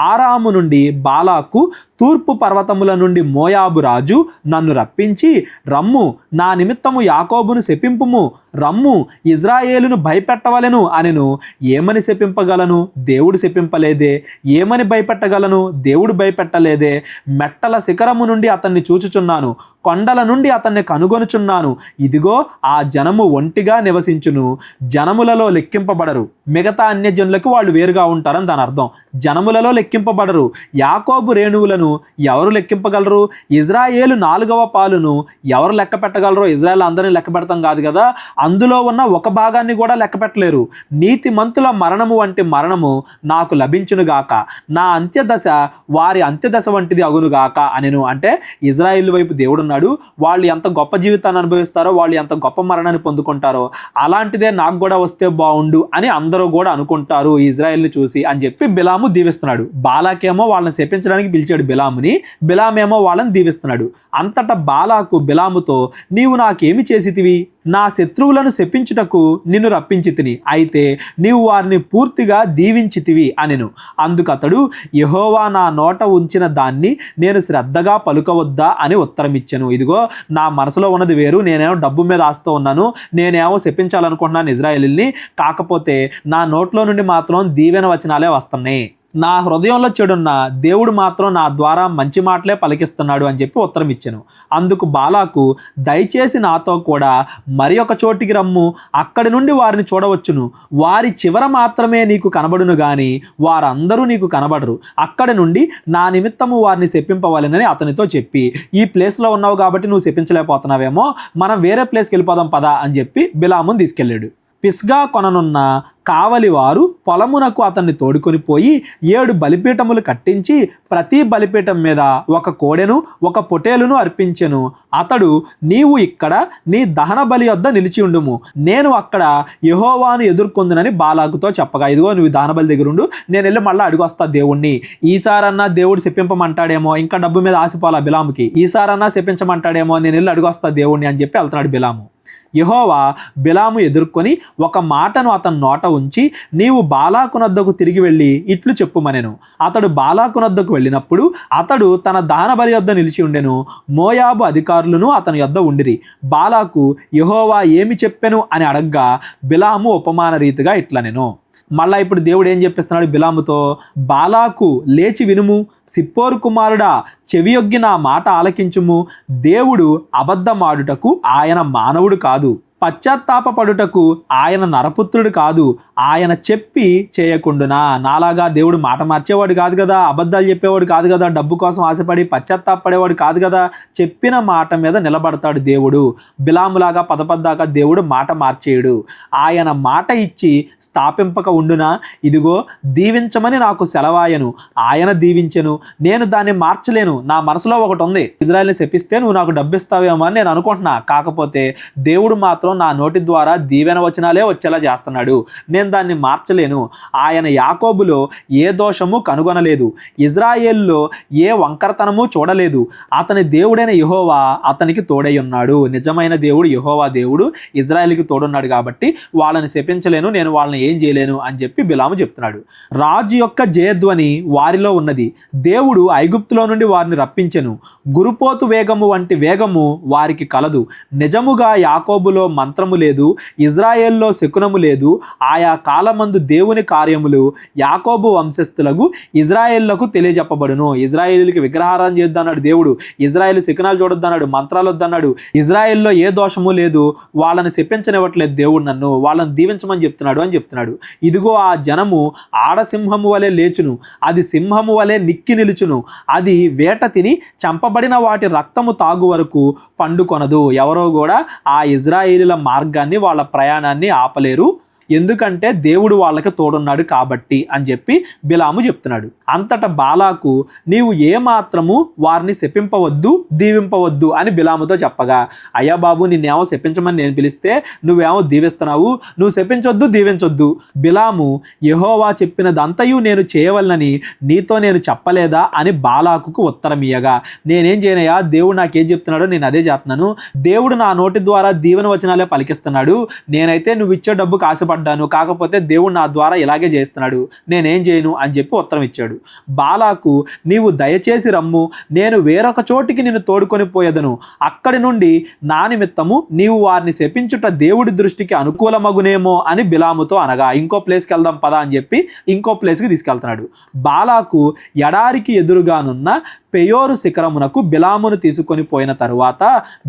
ఆరాము నుండి బాలాకు, తూర్పు పర్వతముల నుండి మోయాబు రాజు నన్ను రప్పించి, రమ్ము నా నిమిత్తము యాకోబును శపింపుము, రమ్ము ఇజ్రాయేలును భయపెట్టవలెను అనెను. ఏమని శపింపగలను? దేవుడు శపింపలేదే. ఏమని భయపెట్టగలను? దేవుడు భయపెట్టలేదే. మెట్టల శిఖరము నుండి అతన్ని చూచుచున్నాను, కొండల నుండి అతన్ని కనుగొనుచున్నాను. ఇదిగో ఆ జనము ఒంటిగా నివసించును, జనములలో లెక్కింపబడరు. మిగతా అన్యజనులకు వాళ్ళు వేరుగా ఉంటారని దాని అర్థం. జనములలో లెక్కింపబడరు. యాకోబు రేణువులను ఎవరు లెక్కింపగలరు? ఇజ్రాయేలు 4వ పాలును ఎవరు లెక్క పెట్టగలరో? ఇజ్రాయేల్ అందరినీ లెక్క పెడతాం కాదు కదా, అందులో ఉన్న 1 భాగాన్ని కూడా లెక్క పెట్టలేరు. నీతిమంతుల మరణము వంటి మరణము నాకు లభించునుగాక, నా అంత్యదశ వారి అంత్యదశ వంటిది అగునుగాక అనెను. అంటే ఇజ్రాయేల్ వైపు దేవుడున్నాడు. వాళ్ళు ఎంత గొప్ప జీవితాన్ని అనుభవిస్తారో, వాళ్ళు ఎంత గొప్ప మరణాన్ని పొందుకుంటారో అలాంటిదే నాకు కూడా వస్తే బాగుండు అని అందరూ కూడా అనుకుంటారు ఇజ్రాయేల్ని చూసి అని చెప్పి బిలాము దీవిస్తున్నాడు. బాలాకేమో వాళ్ళని శపించడానికి పిలిచాడు. బిలాముని. బిలామేమో వాళ్ళని దీవిస్తున్నాడు. అంతటా బాలాకు బిలాముతో, నీవు నాకేమి చేసితివి? నా శత్రువులను శపించుటకు నిన్ను రప్పించితిని, అయితే నీవు వారిని పూర్తిగా దీవించితివి అనెను. అందుకతడు, యెహోవా నా నోట ఉంచిన దాన్ని నేను శ్రద్ధగా పలుకవద్దా అని ఉత్తరమిచ్చెను. ఇదిగో నా మనసులో ఉన్నది వేరు, నేనేమో డబ్బు మీద ఆస్తూ ఉన్నాను, నేనేమో శపించాలనుకుంటున్నాను ఇజ్రాయేలుని, కాకపోతే నా నోట్లో నుండి మాత్రం దీవెన వచనాలే వస్తున్నాయి. నా హృదయంలో చెడున్న దేవుడు మాత్రం నా ద్వారా మంచి మాటలే పలికిస్తున్నాడు అని చెప్పి ఉత్తరం ఇచ్చాను. అందుకు బాలాకు, దయచేసి నాతో కూడా మరి ఒక చోటికి రమ్ము, అక్కడి నుండి వారిని చూడవచ్చును, వారి చివర మాత్రమే నీకు కనబడును గాని వారందరూ నీకు కనబడరు, అక్కడి నుండి నా నిమిత్తము వారిని శపింపవాలని అతనితో చెప్పి, ఈ ప్లేస్లో ఉన్నావు కాబట్టి నువ్వు శపించలేకపోతున్నావేమో, మనం వేరే ప్లేస్కి వెళ్ళిపోదాం పదా అని చెప్పి బిలామును తీసుకెళ్ళాడు. పిస్గా కొననున్న కావలివారు పొలమునకు అతన్ని తోడుకొని పోయి 7 బలిపీఠములు కట్టించి ప్రతి బలిపీఠం మీద ఒక కోడెను ఒక పొటేలును అర్పించెను. అతడు, నీవు ఇక్కడ నీ దహన బలి వద్ద నిలిచి ఉండుము, నేను అక్కడ యెహోవాను ఎదుర్కొందునని బాలాకుతో చెప్పగా, ఇదిగో నువ్వు దహన బలి దగ్గర ఉండు, నేను వెళ్ళి మళ్ళీ అడుగొస్తా దేవుణ్ణి, ఈసారన్నా దేవుడు శపింపమంటాడేమో, ఇంకా డబ్బు మీద ఆశపోలా బిలాముకి, ఈసారన్నా శపించమంటాడేమో, నేను వెళ్ళి అడుగొస్తా దేవుణ్ణి అని చెప్పి వెళ్తున్నాడు బిలాము. యెహోవా బిలాము ఎదుర్కొని ఒక మాటను అతని నోట ఉంచి, నీవు బాలాకునొద్దకు తిరిగి వెళ్ళి ఇట్లు చెప్పుమనెను. అతడు బాలాకునొద్దకు వెళ్ళినప్పుడు అతడు తన దహన బలి యొద్ద నిలిచి ఉండెను. మోయాబు అధికారులను అతని యొద్ద ఉండిరి. బాలాకు యెహోవా ఏమి చెప్పెను అని అడగ్గా బిలాము ఉపమాన రీతిగా ఇట్లనెను. మళ్ళా ఇప్పుడు దేవుడు ఏం చెప్పిస్తున్నాడు బిలాముతో, బాలాకు లేచి వినుము, సిప్పోరు కుమారుడా చెవియొగ్గి నా మాట ఆలకించుము, దేవుడు అబద్ధమాడుటకు ఆయన మానవుడు కాదు, పశ్చాత్తాపపడుటకు ఆయన నరపుత్రుడు కాదు, ఆయన చెప్పి చేయకుండునా. నాలాగా దేవుడు మాట మార్చేవాడు కాదు కదా, అబద్ధాలు చెప్పేవాడు కాదు కదా, డబ్బు కోసం ఆశపడి పశ్చాత్తాపడేవాడు కాదు కదా, చెప్పిన మాట మీద నిలబడతాడు దేవుడు. బిలాములాగా పదపద్దాకా దేవుడు మాట మార్చేయుడు. ఆయన మాట ఇచ్చి స్థాపింపక ఉండునా. ఇదిగో దీవించమని నాకు సెలవాయను, ఆయన దీవించెను, నేను దాన్ని మార్చలేను. నా మనసులో ఒకటి ఉంది, ఇజ్రాయెల్ని శపిస్తే నువ్వు నాకు డబ్బు ఇస్తావేమో అని నేను అనుకుంటున్నా, కాకపోతే దేవుడు మాత్రం నా నోటి ద్వారా దీవెన వచనాలే వచ్చేలా చేస్తున్నాడు, నేను దాన్ని మార్చలేను. ఆయన యాకోబులో ఏ దోషము కనుగొనలేదు, ఇజ్రాయేల్లో ఏ వంకరతనము చూడలేదు. అతని దేవుడైన యెహోవా అతనికి తోడై ఉన్నాడు. నిజమైన దేవుడు యెహోవా దేవుడు ఇజ్రాయేలుకి తోడున్నాడు కాబట్టి వాళ్ళని శపించలేను, నేను వాళ్ళని ఏం చేయలేను అని చెప్పి బిలాము చెప్తున్నాడు. రాజు యొక్క జయధ్వని వారిలో ఉన్నది, దేవుడు ఐగుప్తులో నుండి వారిని రప్పించెను, గురుపోతు వేగము వంటి వేగము వారికి కలదు. నిజముగా యాకోబులో మంత్రము లేదు, ఇజ్రాయేల్లో శకునము లేదు. ఆయా కాలమందు దేవుని కార్యములు యాకోబు వంశస్థులకు ఇజ్రాయేళ్లకు తెలియజెప్పబడును. ఇజ్రాయేలుకి విగ్రహారాధన చేద్దన్నాడు దేవుడు, ఇజ్రాయేల్ శకునాలు చూడొద్దన్నాడు, మంత్రాలు వద్దన్నాడు. ఇజ్రాయేల్లో ఏ దోషము లేదు, వాళ్ళని శపించనివ్వట్లేదు దేవుడు, నన్ను వాళ్ళని దీవించమని చెప్తున్నాడు అని చెప్తున్నాడు. ఇదిగో ఆ జనము ఆడసింహము వలె లేచును, అది సింహము వలె నిక్కి నిలుచును, అది వేట తిని చంపబడిన వాటి రక్తము తాగు వరకు పండుకొనదు. ఎవరో కూడా ఆ ఇజ్రాయేలీల మార్గాన్ని, వాళ్ళ ప్రయాణాన్ని ఆపలేరు, ఎందుకంటే దేవుడు వాళ్ళకి తోడున్నాడు కాబట్టి అని చెప్పి బిలాము చెప్తున్నాడు. అంతటా బాలాకు, నీవు ఏమాత్రము వారిని శపింపవద్దు దీవింపవద్దు అని బిలాముతో చెప్పగా, అయ్యా బాబు నిన్నేమో శపించమని నేను పిలిస్తే నువ్వేమో దీవిస్తున్నావు, నువ్వు శపించొద్దు దీవించొద్దు. బిలాము, యెహోవా చెప్పినదంతయు నేను చేయవలనని నీతో నేను చెప్పలేదా అని బాలాకుకు ఉత్తరం ఇయ్యగా, నేనేం చేయనయ్యా, దేవుడు నాకేం చెప్తున్నాడో నేను అదే చేస్తున్నాను, దేవుడు నా నోటి ద్వారా దీవెన వచనాలే పలికిస్తున్నాడు, నేనైతే నువ్వు ఇచ్చే డబ్బుకు ఆశపడ్డాను, కాకపోతే దేవుడు నా ద్వారా ఇలాగే చేస్తున్నాడు, నేనేం చేయను అని చెప్పి ఉత్తరం ఇచ్చాడు. బాలాకు, నీవు దయచేసి రమ్ము, నేను వేరొక చోటికి నిన్ను తోడుకొని పోయేదను, అక్కడి నుండి నా నిమిత్తము నీవు వారిని శపించుట దేవుడి దృష్టికి అనుకూలమగునేమో అని బిలాముతో అనగా, ఇంకో ప్లేస్కి వెళ్దాం పదా అని చెప్పి ఇంకో ప్లేస్కి తీసుకెళ్తున్నాడు. బాలాకు ఎడారికి ఎదురుగానున్న పెయోరు శిఖరమునకు బిలామును తీసుకొని పోయిన తరువాత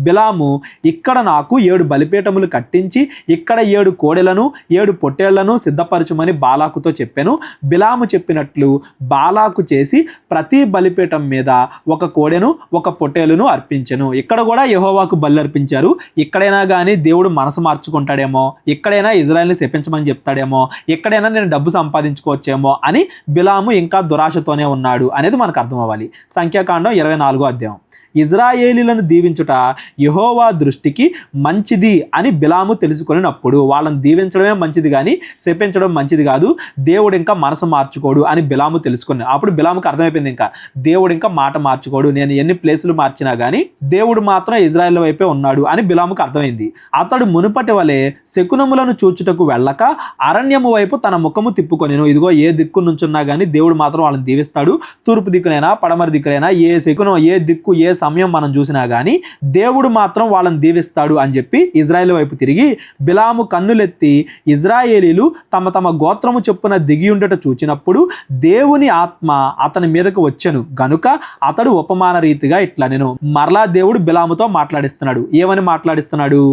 బిలాము, ఇక్కడ నాకు 7 బలిపీఠములు కట్టించి ఇక్కడ 7 కోడెలను 7 పొట్టేళ్లను సిద్ధపరచుమని బాలాకుతో చెప్పాను. బిలాము చెప్పినట్లు బాలాకు చేసి ప్రతి బలిపీఠం మీద ఒక కోడెను ఒక పొట్టేలును అర్పించెను. ఇక్కడ కూడా యెహోవాకు బలి అర్పించారు. ఇక్కడైనా కానీ దేవుడు మనసు మార్చుకుంటాడేమో, ఇక్కడైనా ఇజ్రాయెల్ని శపించమని చెప్తాడేమో, ఎక్కడైనా నేను డబ్బు సంపాదించుకోవచ్చేమో అని బిలాము ఇంకా దురాశతోనే ఉన్నాడు అనేది మనకు అర్థం అవ్వాలి. సంఖ్యాకాండం 24వ అధ్యాయం. ఇజ్రాయేలీలను దీవించుట యెహోవా దృష్టికి మంచిది అని బిలాము తెలుసుకున్నప్పుడు, వాళ్ళని దీవించడమే మంచిది కానీ శపించడం మంచిది కాదు, దేవుడు ఇంకా మనసు మార్చుకోడు అని బిలాము తెలుసుకుని, అప్పుడు బిలాముకి అర్థమైపోయింది ఇంకా దేవుడు ఇంకా మాట మార్చుకోడు, నేను ఎన్ని ప్లేసులు మార్చినా కానీ దేవుడు మాత్రం ఇజ్రాయేల్ వైపే ఉన్నాడు అని బిలాముకి అర్థమైంది. అతడు మునుపటి వలె శకునములను చూచుటకు వెళ్ళక అరణ్యము వైపు తన ముఖము తిప్పుకొనెను. ఇదిగో ఏ దిక్కు నుంచున్నా కానీ దేవుడు మాత్రం వాళ్ళని దీవిస్తాడు. తూర్పు దిక్కునైనా పడమర దిక్కునైనా ఏ శకునం ఏ దిక్కు ఏ సమయం మనం చూసినా కానీ దేవుడు మాత్రం వాళ్ళని దీవిస్తాడు అని చెప్పి ఇజ్రాయేల్ వైపు తిరిగి బిలాము కన్నులెత్తి ఇజ్రాయేలీలు తమ తమ గోత్రము చొప్పున దిగి ఉండట చూచినప్పుడు దేవుని ఆత్మ అతని మీదకు వచ్చెను గనుక అతడు ఉపమాన రీతిగా ఇట్లా నేను మరలా దేవుడు బిలాముతో మాట్లాడిస్తున్నాడు. ఏమని మాట్లాడిస్తున్నాడు?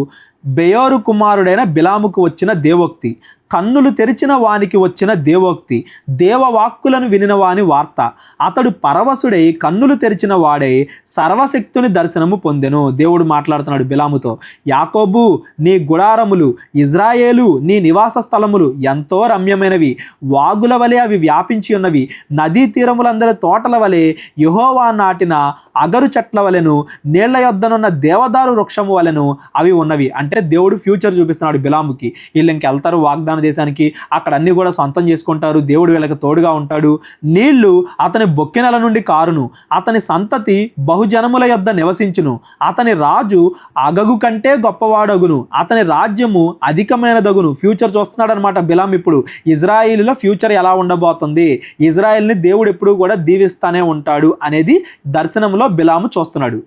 బెయోరు కుమారుడైన బిలాముకు వచ్చిన దేవోక్తి, కన్నులు తెరిచిన వానికి వచ్చిన దేవోక్తి, దేవవాక్కులను వినిన వాని వార్త. అతడు పరవశుడై కన్నులు తెరిచిన వాడై సర్వశక్తుని దర్శనము పొందెను. దేవుడు మాట్లాడుతున్నాడు బిలాముతో, యాకోబు నీ గుడారములు, ఇజ్రాయేలు నీ నివాస స్థలములు ఎంతో రమ్యమైనవి, వాగుల వలె అవి వ్యాపించి ఉన్నవి, నదీ తీరములందరి తోటల వలె యెహోవా నాటిన అగరు చెట్ల వలెను, నీళ్ల యొద్దనున్న దేవదారు వృక్షము వలెను అవి ఉన్నవి. అంటే దేవుడు ఫ్యూచర్ చూపిస్తున్నాడు బిలాముకి. వీళ్ళు ఇంకెళ్తారు వాగ్దాన దేశానికి, అక్కడ అన్ని కూడా సొంతం చేసుకుంటారు, దేవుడు వీళ్ళకి తోడుగా ఉంటాడు. నీళ్లు అతని బొక్కెనల నుండి కారును, అతని సంతతి బహుజనముల యొద్ద నివసించును, అతని రాజు అగగు కంటే గొప్పవాడగును, అతని రాజ్యము అధికమైనదగును. ఫ్యూచర్ చూస్తున్నాడు అనమాట బిలాం. ఇప్పుడు ఇజ్రాయిల్లో ఫ్యూచర్ ఎలా ఉండబోతుంది, ఇజ్రాయిల్ని దేవుడు ఎప్పుడు కూడా దీవిస్తానే ఉంటాడు అనేది దర్శనంలో బిలాము చూస్తున్నాడు.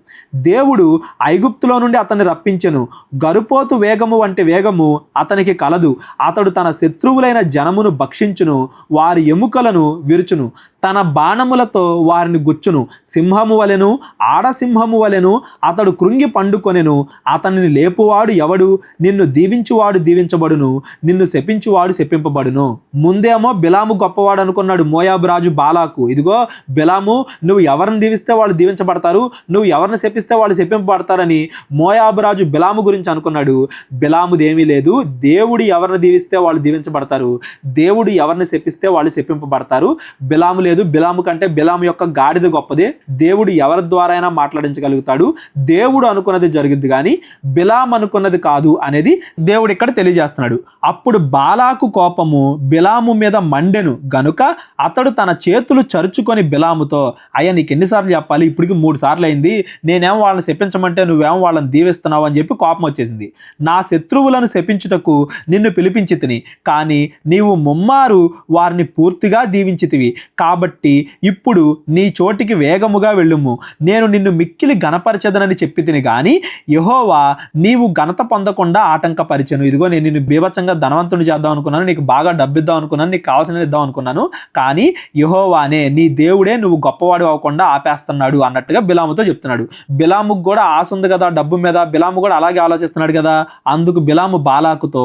దేవుడు ఐగుప్తులో నుండి అతన్ని రప్పించెను, గరుపోతు వేగము వంటి వేగము అతనికి కలదు. అతడు తన శత్రువులైన జనమును భక్షించును, వారి ఎముకలను విరుచును, తన బాణములతో వారిని గుచ్చును. సింహము వలెను ఆడసింహము వలెను అతడు కృంగి పండుకొనెను. అతనిని లేపువాడు ఎవడు? నిన్ను దీవించువాడు దీవించబడును, నిన్ను శపించువాడు శపింపబడును. ముందేమో బిలాము గొప్పవాడు అనుకున్నాడు మోయాబు రాజు బాలాకు. ఇదిగో బిలాము, నువ్వు ఎవరిని దీవిస్తే వాళ్ళు దీవించబడతారు, నువ్వు ఎవరిని శపిస్తే వాళ్ళు శపింపబడతారని మోయాబు రాజు బిలాము గురించి అనుకున్నాడు. బిలాముదేమీ లేదు. దేవుడు ఎవరిని దీవిస్తే వాళ్ళు దీవించబడతారు, దేవుడు ఎవరిని శపిస్తే వాళ్ళు శపింపబడతారు. బిలాము లేదు. బిలాము కంటే బిలాము యొక్క గాడిద గొప్పదే. దేవుడు ఎవరి ద్వారా అయినా మాట్లాడించగలుగుతాడు. దేవుడు అనుకున్నది జరుగుద్ది కానీ బిలాం అనుకున్నది కాదు అనేది దేవుడు ఇక్కడ తెలియజేస్తున్నాడు. అప్పుడు బాలాకు కోపము బిలాము మీద మండెను గనుక అతడు తన చేతులు చరుచుకొని బిలాముతో, అయ్యా నీకు ఎన్నిసార్లు చెప్పాలి, ఇప్పటికి 3 సార్లు అయింది, నేనేమో వాళ్ళని శపించమంటే నువ్వేమో వాళ్ళని దీవిస్తున్నావు అని చెప్పి కోపం వచ్చేసింది. నా శత్రువులను శపించుటకు నిన్ను పిలిపించి తిని, కానీ నీవు ముమ్మారు వారిని పూర్తిగా దీవించితివి. కాబట్టి ఇప్పుడు నీ చోటికి వేగముగా వెళ్ళుము, నేను నిన్ను మిక్కిలి ఘనపరచదనని చెప్పి తిని గాని యెహోవా నీవు ఘనత పొందకుండా ఆటంకపరిచెను. ఇదిగో నేను నిన్ను బీభత్సంగా ధనవంతుని చేద్దాం అనుకున్నాను, నీకు బాగా డబ్బిద్దాం అనుకున్నాను, నీకు కావాల్సినది ఇద్దాం అనుకున్నాను, కానీ యెహోవానే నీ దేవుడే నువ్వు గొప్పవాడు అవ్వకుండా ఆపేస్తున్నాడు అన్నట్టుగా బిలాముతో చెప్తున్నాడు. బిలాముకు కూడా ఆశ ఉంది కదా డబ్బు మీద, బిలాము కూడా అలాగే ఆలోచిస్తున్నాడు కదా. అందుకు బిలాము బాలాకుతో,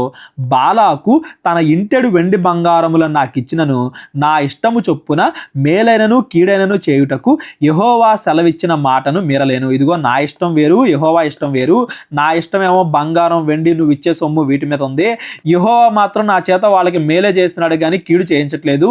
బాలాకు తన ఇంటెడు వెండి బంగారములను నాకు ఇచ్చినను నా ఇష్టము చొప్పున మేలైనను కీడైనను చేయుటకు యెహోవా సెలవిచ్చిన మాటను మీరలేను. ఇదిగో నా ఇష్టం వేరు, యెహోవా ఇష్టం వేరు. నా ఇష్టం ఏమో బంగారం వెండి నువ్వు ఇచ్చే సొమ్ము వీటి మీద ఉంది, యెహోవా మాత్రం నా చేత వాళ్ళకి మేలే చేస్తున్నాడు కానీ కీడు చేయించట్లేదు,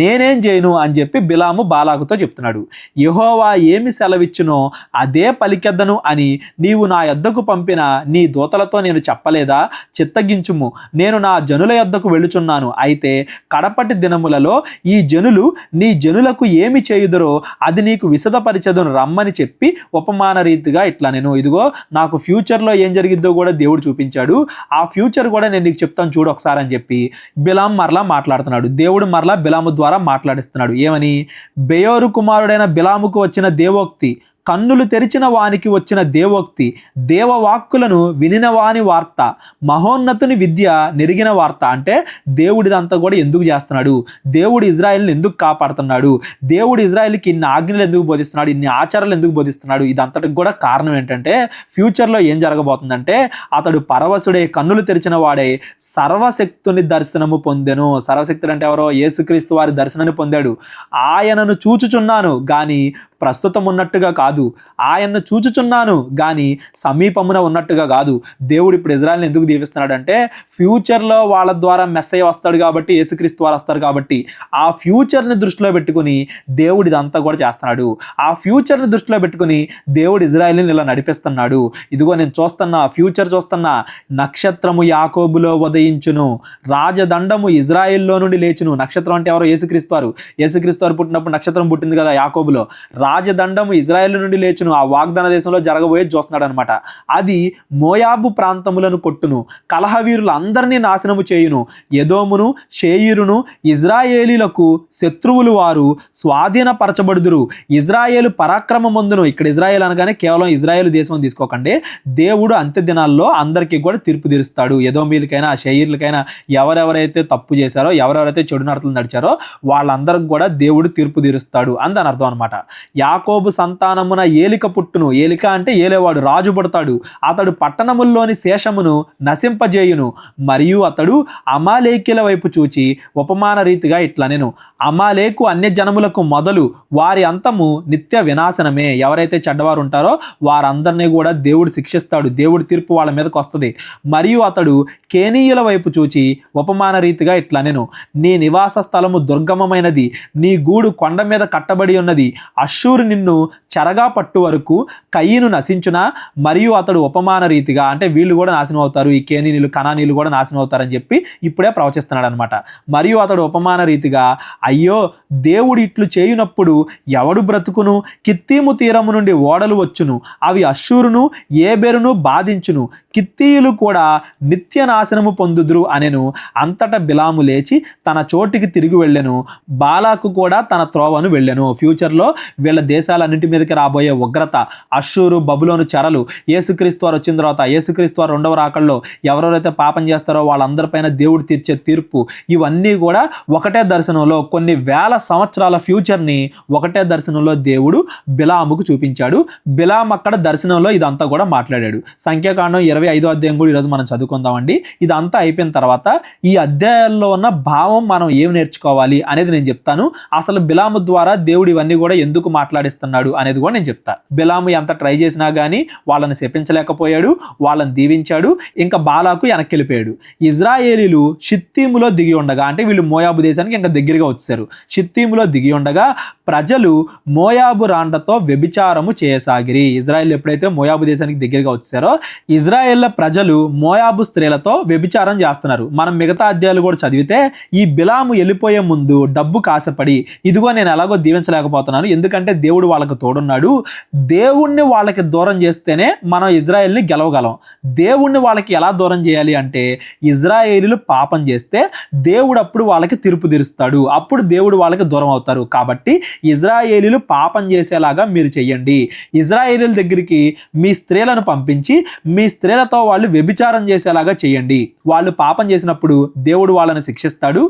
నేనేం చేయను అని చెప్పి బిలాము బాలాకుతో చెప్తున్నాడు. యెహోవా ఏమి సెలవిచ్చునో అదే పలికెద్దను అని నీవు నా యొద్దకు పంపిన నీ దూతలతో నేను చెప్పలేదా? చిత్తగించుము, నేను నా జనుల యొద్దకు వెళ్ళుచున్నాను. అయితే కడపటి దినములలో ఈ జనులు నీ జనులకు ఏమి చేయుదరో అది నీకు విశదపరిచదును రమ్మని చెప్పి ఉపమాన రీతిగా ఇట్లా నేను, ఇదిగో నాకు ఫ్యూచర్లో ఏం జరిగిద్దో కూడా దేవుడు చూపించాడు, ఆ ఫ్యూచర్ కూడా నేను నీకు చెప్తాను చూడు ఒకసారి అని చెప్పి బిలాం మరలా మాట్లాడుతున్నాడు. దేవుడు మరలా బిలాము ద్వారా మాట్లాడిస్తున్నాడు. ఏమని? బెయోరు కుమారుడైన బిలాముకు వచ్చిన దేవోక్తి, కన్నులు తెరిచిన వానికి వచ్చిన దేవోక్తి, దేవవాక్కులను వినిన వాని వార్త, మహోన్నతుని విద్య నెరిగిన వార్త. అంటే దేవుడిదంతా కూడా ఎందుకు చేస్తున్నాడు, దేవుడు ఇజ్రాయెల్ని ఎందుకు కాపాడుతున్నాడు, దేవుడు ఇజ్రాయెల్కి ఇన్ని ఆజ్ఞలు ఎందుకు బోధిస్తున్నాడు, ఇన్ని ఆచారాలు ఎందుకు బోధిస్తున్నాడు, ఇదంతటికి కూడా కారణం ఏంటంటే ఫ్యూచర్లో ఏం జరగబోతుందంటే అతడు పరవశుడే, కన్నులు తెరిచిన వాడే సర్వశక్తుని దర్శనము పొందెను. సర్వశక్తుడు అంటే ఎవరో? యేసుక్రీస్తు వారి దర్శనాన్ని పొందాడు. ఆయనను చూచుచున్నాను కానీ ప్రస్తుతం ఉన్నట్టుగా కాదు, ఆయన్ను చూచుచున్నాను గాని సమీపమున ఉన్నట్టుగా కాదు. దేవుడు ఇప్పుడు ఇజ్రాయెల్ని ఎందుకు దీవిస్తున్నాడంటే ఫ్యూచర్లో వాళ్ళ ద్వారా మెస్సయ్య వస్తాడు కాబట్టి, యేసుక్రీస్తు వారు వస్తారు కాబట్టి ఆ ఫ్యూచర్ని దృష్టిలో పెట్టుకుని దేవుడు ఇదంతా కూడా చేస్తున్నాడు. ఆ ఫ్యూచర్ని దృష్టిలో పెట్టుకుని దేవుడు ఇజ్రాయెల్ని ఇలా నడిపిస్తున్నాడు. ఇదిగో నేను చూస్తున్నా, ఫ్యూచర్ చూస్తున్నా, నక్షత్రము యాకోబులో ఉదయించును, రాజదండము ఇజ్రాయెల్లో నుండి లేచును. నక్షత్రం అంటే ఎవరో? యేసుక్రీస్తు వారు. యేసుక్రీస్తు వారు పుట్టినప్పుడు నక్షత్రం పుట్టింది కదా యాకోబులో. రాజదండము ఇజ్రాయెల్ నుండి లేచును. ఆ వాగ్దాన దేశంలో జరగబోయేది చూస్తున్నాడు అనమాట. అది మోయాబు ప్రాంతములను కొట్టును, కలహవీరులు అందరినీ నాశనము చేయును, ఎదోమును షేయిరును ఇజ్రాయేలీలకు శత్రువులు వారు స్వాధీనపరచబడుదురు. ఇజ్రాయేలు పరాక్రమమందును, ఇక్కడ ఇజ్రాయేల్ అనగానే కేవలం ఇజ్రాయేల్ దేశం తీసుకోకండి, దేవుడు అంత్య దినాల్లో అందరికీ కూడా తీర్పు తీరుస్తాడు. ఎదోమీలకైనా షేయిర్లకైనా ఎవరెవరైతే తప్పు చేశారో, ఎవరెవరైతే చెడు నడతలు నడిచారో వాళ్ళందరికి కూడా దేవుడు తీర్పు తీరుస్తాడు అని దాని అర్థం అనమాట. యాకోబు సంతానమున ఏలిక పుట్టును, ఏలిక అంటే ఏలేవాడు, రాజు పుడతాడు. అతడు పట్టణముల్లోని శేషమును నశింపజేయును, మరియు అతడు అమాలేకీల వైపు చూచి ఉపమాన రీతిగా ఇట్లా నేను, అమాలేకు అన్య జనములకు మొదలు, వారి అంతము నిత్య వినాశనమే. ఎవరైతే చెడ్డవారు ఉంటారో వారందరినీ కూడా దేవుడు శిక్షిస్తాడు, దేవుడి తీర్పు వాళ్ళ మీదకి వస్తుంది. మరియు అతడు కేనీయుల వైపు చూచి ఉపమాన రీతిగా ఇట్లా నేను, నీ నివాస స్థలము దుర్గమమైనది, నీ గూడు కొండ మీద కట్టబడి ఉన్నది, అష్షూరు నిన్ను చెరగా పట్టు వరకు కయ్యను నశించునా. మరియు అతడు ఉపమాన రీతిగా అంటే వీళ్ళు కూడా నాశనం అవుతారు, ఈ కేనీయులు కనానీయులు కూడా నాశనం అవుతారని చెప్పి ఇప్పుడే ప్రవచిస్తున్నాడు అనమాట. మరియు అతడు ఉపమాన రీతిగా, అయ్యో దేవుడు ఇట్లు చేయునప్పుడు ఎవడు బ్రతుకును? కిత్తీము తీరము నుండి ఓడలు వచ్చును, అవి అష్షూరును ఏబెరును బాధించును, కిత్తీయులు కూడా నిత్య నాశనము పొందుదురు అనెను. అంతటా బిలాము లేచి తన చోటికి తిరిగి వెళ్ళెను, బాలాకు కూడా తన త్రోవను వెళ్ళెను. ఫ్యూచర్లో వీళ్ళ దేశాలన్నింటి మీదకి రాబోయే ఉగ్రత, అష్షూరు బబులోను చెరలు, యేసుక్రీస్తు వారు వచ్చిన తర్వాత, యేసుక్రీస్తు వారు రెండవ రాకల్లో ఎవరెవరైతే పాపం చేస్తారో వాళ్ళందరిపైన దేవుడు తీర్చే తీర్పు, ఇవన్నీ కూడా ఒకటే దర్శనంలో కొన్ని వేల సంవత్సరాల ఫ్యూచర్ని ఒకటే దర్శనంలో దేవుడు బిలాముకు చూపించాడు. బిలాం అక్కడ దర్శనంలో ఇదంతా కూడా మాట్లాడాడు. సంఖ్యాకాండం 25వ అధ్యాయం కూడా ఈరోజు మనం చదువుకుందామండి. ఇదంతా అయిపోయిన తర్వాత ఈ అధ్యాయాల్లో ఉన్న భావం మనం ఏం నేర్చుకోవాలి అనేది నేను చెప్తాను. అసలు బిలాము ద్వారా దేవుడు ఇవన్నీ కూడా ఎందుకు మాట్లాడిస్తున్నాడు అనేది కూడా నేను చెప్తా. బిలాము ఎంత ట్రై చేసినా కానీ వాళ్ళని శపించలేకపోయాడు, వాళ్ళని దీవించాడు. ఇంకా బాలాకు వెనక్కి వెళ్ళిపోయాడు. ఇజ్రాయేలీలు షిత్తీములో దిగి ఉండగా, అంటే వీళ్ళు మోయాబు దేశానికి ఇంకా దగ్గరగా వచ్చారు, షిత్తీములో దిగి ఉండగా ప్రజలు మోయాబు రాండతో వ్యభిచారము చేయసాగిరి. ఇజ్రాయేల్ ఎప్పుడైతే మోయాబు దేశానికి దగ్గరగా వచ్చారో ఇజ్రాయేళ్ల ప్రజలు మోయాబు స్త్రీలతో వ్యభిచారం చేస్తున్నారు. మనం మిగతా అధ్యాయాలు కూడా చదివితే ఈ బిలాము వెళ్ళిపోయే ముందు డబ్బు కాసపడి, ఇదిగో నేను ఎలాగో దీవించలేకపోతున్నాను ఎందుకంటే దేవుడు వాళ్ళకి తోడున్నాడు, దేవుణ్ణి వాళ్ళకి దూరం చేస్తేనే మనం ఇజ్రాయేల్ని గెలవగలం. దేవుణ్ణి వాళ్ళకి ఎలా దూరం చేయాలి అంటే ఇజ్రాయేలీలు పాపం చేస్తే దేవుడు అప్పుడు వాళ్ళకి తీర్పు తీరుస్తాడు, అప్పుడు దేవుడు వాళ్ళకి దూరం అవుతారు. కాబట్టి ఇజ్రాయేలీలు పాపం చేసేలాగా మీరు చెయ్యండి. ఇజ్రాయేలీల దగ్గరికి మీ స్త్రీలను పంపించి మీ స్త్రీలతో వాళ్ళు వ్యభిచారం చేసేలాగా చేయండి. వాళ్ళు పాపం చేసినప్పుడు దేవుడు వాళ్ళని శిక్షిస్తాడు,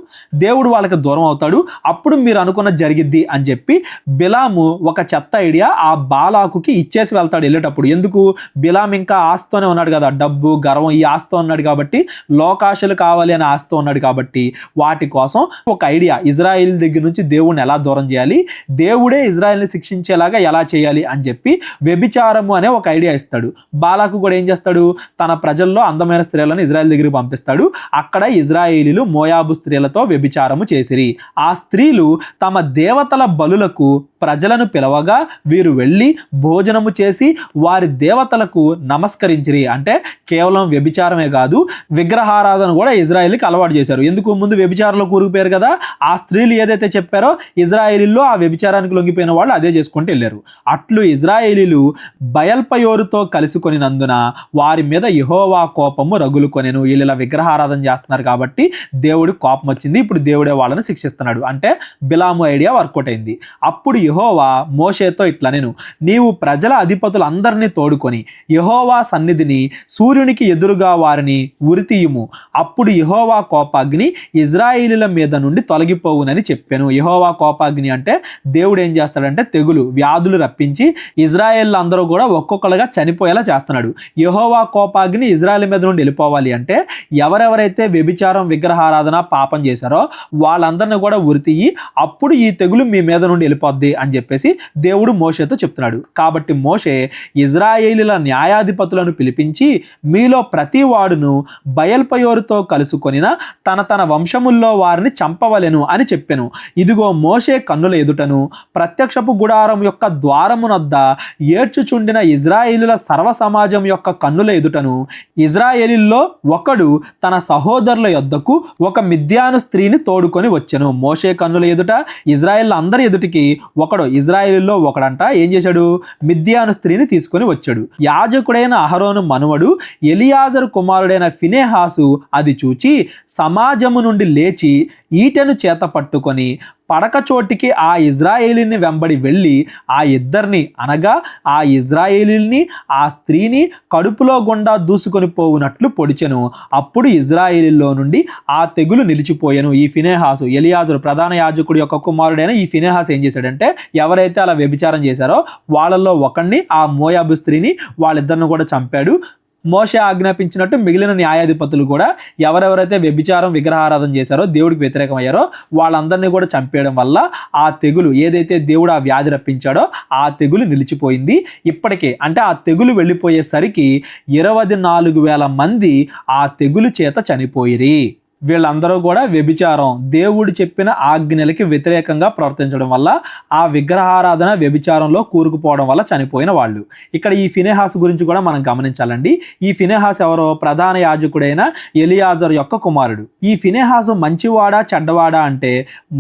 దేవుడు వాళ్ళకి దూరం అవుతాడు, అప్పుడు మీరు అనుకున్న జరిగిద్ది అని చెప్పి బిలాము ఒక చెత్త ఐడియా ఆ బాలాకుకి ఇచ్చేసి వెళ్తాడు వెళ్ళేటప్పుడు. ఎందుకు? బిలాం ఇంకా ఆస్తోనే ఉన్నాడు కదా, డబ్బు గర్వం ఈ ఆస్తో ఉన్నాడు కాబట్టి, లోకాశలు కావాలి అనే ఆస్తో ఉన్నాడు కాబట్టి వాటి కోసం ఒక ఐడియా, ఇజ్రాయిల్ దగ్గర నుంచి దేవుడిని ఎలా దూరం చేయాలి, దేవుడే ఇజ్రాయిల్ని శిక్షించేలాగా ఎలా చేయాలి అని చెప్పి వ్యభిచారము అనే ఒక ఐడియా ఇస్తాడు. బాలాకు కూడా ఏం చేస్తాడు? తన ప్రజల్లో అందమైన స్త్రీలను ఇజ్రాయిల్ దగ్గరికి పంపిస్తాడు. అక్కడ ఇజ్రాయేలీలు మోయాబు స్త్రీలతో వ్యభిచారము చేసిరి. ఆ స్త్రీలు తమ దేవతల బలులకు ప్రజలను పిలవగా వీరు వెళ్ళి భోజనము చేసి వారి దేవతలకు నమస్కరించిరి. అంటే కేవలం వ్యభిచారమే కాదు, విగ్రహారాధన కూడా ఇజ్రాయేలీకి అలవాటు చేశారు. ఎందుకు? ముందు వ్యభిచారంలో కూరుకుపోయారు కదా, ఆ స్త్రీలు ఏదైతే చెప్పారో ఇజ్రాయేలీల్లో ఆ వ్యభిచారానికి లొంగిపోయిన వాళ్ళు అదే చేసుకుంటూ వెళ్ళారు. అట్లు ఇజ్రాయేలీలు బయల్పయోరుతో కలుసుకొనినందున వారి మీద యెహోవా కోపము రగులుకొనెను. వీళ్ళు ఇలా విగ్రహారాధన చేస్తున్నారు కాబట్టి దేవుడి కోపం వచ్చింది, ఇప్పుడు దేవుడే వాళ్ళని శిక్షిస్తున్నాడు. అంటే బిలాము ఐడియా వర్కౌట్ అయింది. అప్పుడు యెహోవా మోషేతో ఇట్లా నేను, నీవు ప్రజల అధిపతులందరినీ తోడుకొని యెహోవా సన్నిధిని సూర్యునికి ఎదురుగా వారిని ఉరితీయుము, అప్పుడు యెహోవా కోపాగ్ని ఇజ్రాయేలీల మీద నుండి తొలగిపోవునని చెప్పాను. యెహోవా కోపాగ్ని అంటే దేవుడు ఏం చేస్తాడంటే తెగులు, వ్యాధులు రప్పించి ఇజ్రాయేల్ అందరూ కూడా ఒక్కొక్కరుగా చనిపోయేలా చేస్తున్నాడు. యెహోవా మహాకోపాగ్ని ఇజ్రాయెల్ మీద నుండి వెళ్ళిపోవాలి అంటే ఎవరెవరైతే వ్యభిచారం విగ్రహారాధన పాపం చేశారో వాళ్ళందరినీ కూడా ఉరితీయి అప్పుడు ఈ తెగులు మీ మీద నుండి వెళ్ళిపోద్ది అని చెప్పేసి దేవుడు మోషేతో చెప్తున్నాడు. కాబట్టి మోషే ఇజ్రాయేలీల న్యాయాధిపతులను పిలిపించి మీలో ప్రతి వాడును బయల్పయోరుతో కలుసుకొనిన తన వంశముల్లో వారిని చంపవలెను అని చెప్పెను. ఇదిగో మోషే కన్నుల ఎదుటను ప్రత్యక్షపు గుడారం యొక్క ద్వారమునొద్ద ఏడ్చుచుండిన ఇజ్రాయేలీల సర్వ సమాజం యొక్క కన్నుల ఎదుటను ఇజ్రాయేలీల్లో ఒకడు తన సహోదరుల యొద్దకు ఒక మిద్యాను స్త్రీని తోడుకొని వచ్చెను. మోషే కన్నుల ఎదుట ఇజ్రాయేల్ అందరి ఎదుటికి ఒకడు ఇజ్రాయేలీల్లో ఒకడంట ఏం చేశాడు, మిద్యాను స్త్రీని తీసుకొని వచ్చాడు. యాజకుడైన అహరోను మనువడు ఎలియాజరు కుమారుడైన ఫినెహాసు అది చూచి సమాజము నుండి లేచి ఈటెను చేత పట్టుకొని పడక చోటికి ఆ ఇజ్రాయేలీని వెంబడి వెళ్ళి ఆ ఇద్దరిని అనగా ఆ ఇజ్రాయేలీని ఆ స్త్రీని కడుపులో గుండా దూసుకొని పోవునట్లు పొడిచెను. అప్పుడు ఇజ్రాయేలీలో నుండి ఆ తెగులు నిలిచిపోయాను. ఈ ఫినెహాసు ఎలియాజరు ప్రధాన యాజకుడి యొక్క కుమారుడైన ఈ ఫినెహాసు ఏం చేశాడంటే ఎవరైతే అలా వ్యభిచారం చేశారో వాళ్ళల్లో ఒకడిని ఆ మోయాబు స్త్రీని వాళ్ళిద్దరిని కూడా చంపాడు. మోషే ఆజ్ఞాపించినట్టు మిగిలిన న్యాయాధిపతులు కూడా ఎవరెవరైతే వ్యభిచారం విగ్రహారాధన చేశారో దేవుడికి వ్యతిరేకమయ్యారో వాళ్ళందరినీ కూడా చంపేయడం వల్ల ఆ తెగులు ఏదైతే దేవుడు ఆ వ్యాధి రప్పించాడో ఆ తెగులు నిలిచిపోయింది. ఇప్పటికే అంటే ఆ తెగులు వెళ్ళిపోయేసరికి 24,000 మంది ఆ తెగులు చేత చనిపోయిరి. వీళ్ళందరూ కూడా వ్యభిచారం దేవుడు చెప్పిన ఆజ్ఞలకి వ్యతిరేకంగా ప్రవర్తించడం వల్ల ఆ విగ్రహారాధన వ్యభిచారంలో కూరుకుపోవడం వల్ల చనిపోయిన వాళ్ళు. ఇక్కడ ఈ ఫినెహాసు గురించి కూడా మనం గమనించాలండి. ఈ ఫినెహాసు ఎవరో ప్రధాన యాజకుడైన ఎలియాజర్ యొక్క కుమారుడు. ఈ ఫినెహాసు మంచివాడా చెడ్డవాడా అంటే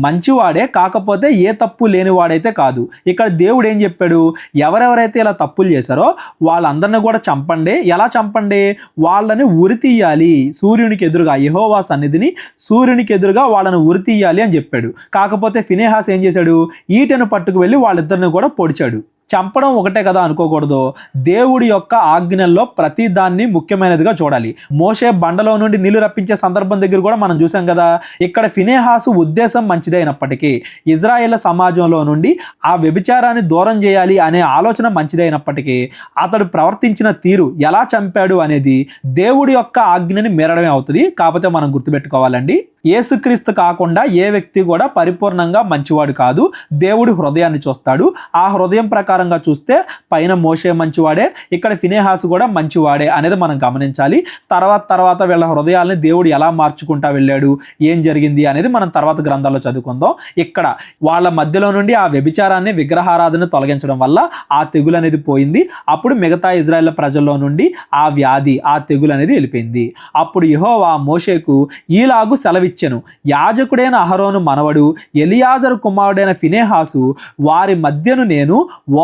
మంచివాడే, కాకపోతే ఏ తప్పు లేనివాడైతే కాదు. ఇక్కడ దేవుడు ఏం చెప్పాడు, ఎవరెవరైతే ఇలా తప్పులు చేశారో వాళ్ళందరినీ కూడా చంపండి. ఎలా చంపండి, వాళ్ళని ఉరి తీయాలి, సూర్యునికి ఎదురుగా యెహోవా సన్నిధిని సూర్యునికి ఎదురుగా వాళ్ళని ఉరి తీయాలి అని చెప్పాడు. కాకపోతే ఫినెహాస్ ఏం చేశాడు, ఈటెను పట్టుకు వెళ్ళి వాళ్ళిద్దరిని కూడా పొడిచాడు. చంపడం ఒకటే కదా అనుకోకూడదు, దేవుడి యొక్క ఆజ్ఞల్లో ప్రతి దాన్ని ముఖ్యమైనదిగా చూడాలి. మోషే బండలో నుండి నీళ్లు రప్పించే సందర్భం దగ్గర కూడా మనం చూసాం కదా. ఇక్కడ ఫినెహాసు ఉద్దేశం మంచిదే అయినప్పటికీ ఇజ్రాయేల్ సమాజంలో నుండి ఆ వ్యభిచారాన్ని దూరం చేయాలి అనే ఆలోచన మంచిదైనప్పటికీ అతడు ప్రవర్తించిన తీరు ఎలా చంపాడు అనేది దేవుడి యొక్క ఆజ్ఞని మీరడమే అవుతుంది. కాకపోతే మనం గుర్తుపెట్టుకోవాలండి, యేసుక్రీస్తు కాకుండా ఏ వ్యక్తి కూడా పరిపూర్ణంగా మంచివాడు కాదు. దేవుడి హృదయాన్ని చూస్తాడు. ఆ హృదయం ప్రకారంగా చూస్తే పైన మోషే మంచివాడే, ఇక్కడ ఫినెహాసు కూడా మంచివాడే అనేది మనం గమనించాలి. తర్వాత వీళ్ళ హృదయాల్ని దేవుడు ఎలా మార్చుకుంటా వెళ్ళాడు, ఏం జరిగింది అనేది మనం తర్వాత గ్రంథాల్లో చదువుకుందాం. ఇక్కడ వాళ్ళ మధ్యలో నుండి ఆ వ్యభిచారాన్ని విగ్రహారాధన తొలగించడం వల్ల ఆ తెగులు అనేది పోయింది. అప్పుడు మిగతా ఇజ్రాయేల్ ప్రజల్లో నుండి ఆ వ్యాధి ఆ తెగులు అనేది వెళ్ళిపోయింది. అప్పుడు యెహోవా మోషేకు ఈలాగు సెలవిచ్చాను, యాజకుడైన అహరోను మనవడు ఎలియాజరు కుమారుడైన ఫినెహాసు వారి మధ్యను నేను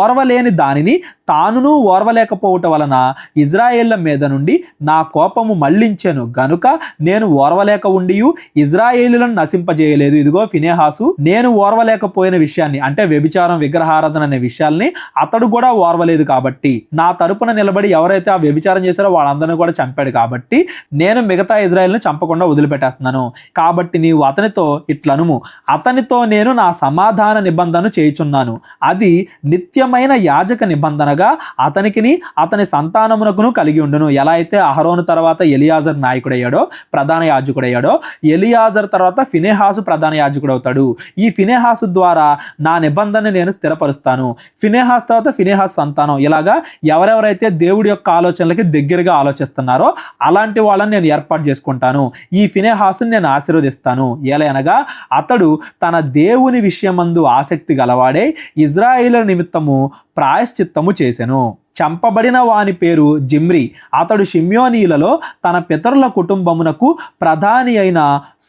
ఓర్వలేని దానిని తానును ఓర్వలేకపోవటం వలన ఇజ్రాయేళ్ల మీద నుండి నా కోపము మళ్లించెను గనుక నేను ఓర్వలేక ఉండియు ఇజ్రాయేలులను నశింపజేయలేదు. ఇదిగో ఫినెహాసు నేను ఓర్వలేకపోయిన విషయాన్ని అంటే వ్యభిచారం విగ్రహారాధన అనే విషయాల్ని అతడు కూడా ఓర్వలేదు కాబట్టి నా తరపున నిలబడి ఎవరైతే ఆ వ్యభిచారం చేశారో వాళ్ళందరినీ కూడా చంపాడు కాబట్టి నేను మిగతా ఇజ్రాయేల్ని చంపకుండా వదిలిపెట్టేస్తున్నాను. కాబట్టి నీవు అతనితో ఇట్లనుము, అతనితో నేను నా సమాధాన నిబంధన చేయుచున్నాను, అది నిత్యమైన యాజక నిబంధనగా అతనికిని అతని సంతానమునకును కలిగి ఉండును. ఎలా అయితే అహరోను తర్వాత ఎలియాజర్ నాయకుడయ్యాడో ప్రధాన యాజకుడయ్యాడో, ఎలియాజర్ తర్వాత ఫినెహాసు ప్రధాన యాజకుడు అవుతాడు. ఈ ఫినెహాసు ద్వారా నా నిబంధన నేను స్థిరపరుస్తాను. ఫినెహాస్ తర్వాత ఫినెహాస్ సంతానం, ఇలాగా ఎవరెవరైతే దేవుడి యొక్క ఆలోచనలకి దగ్గరగా ఆలోచిస్తున్నారో అలాంటి వాళ్ళని నేను ఏర్పాటు చేసుకుంటాను. ఈ ఫినెహాసుని నేను ఆశీర్వదిస్తాను. ఎలయనగా అతడు తన దేవుని విషయమందు ఆసక్తి గలవాడే ఇజ్రాయేలు నిమిత్తము ప్రాయశ్చిత్తము చేసెను. చంపబడిన వాని పేరు జిమ్రి. అతడు షిమ్యోనీలలో తన పితరుల కుటుంబమునకు ప్రధాని అయిన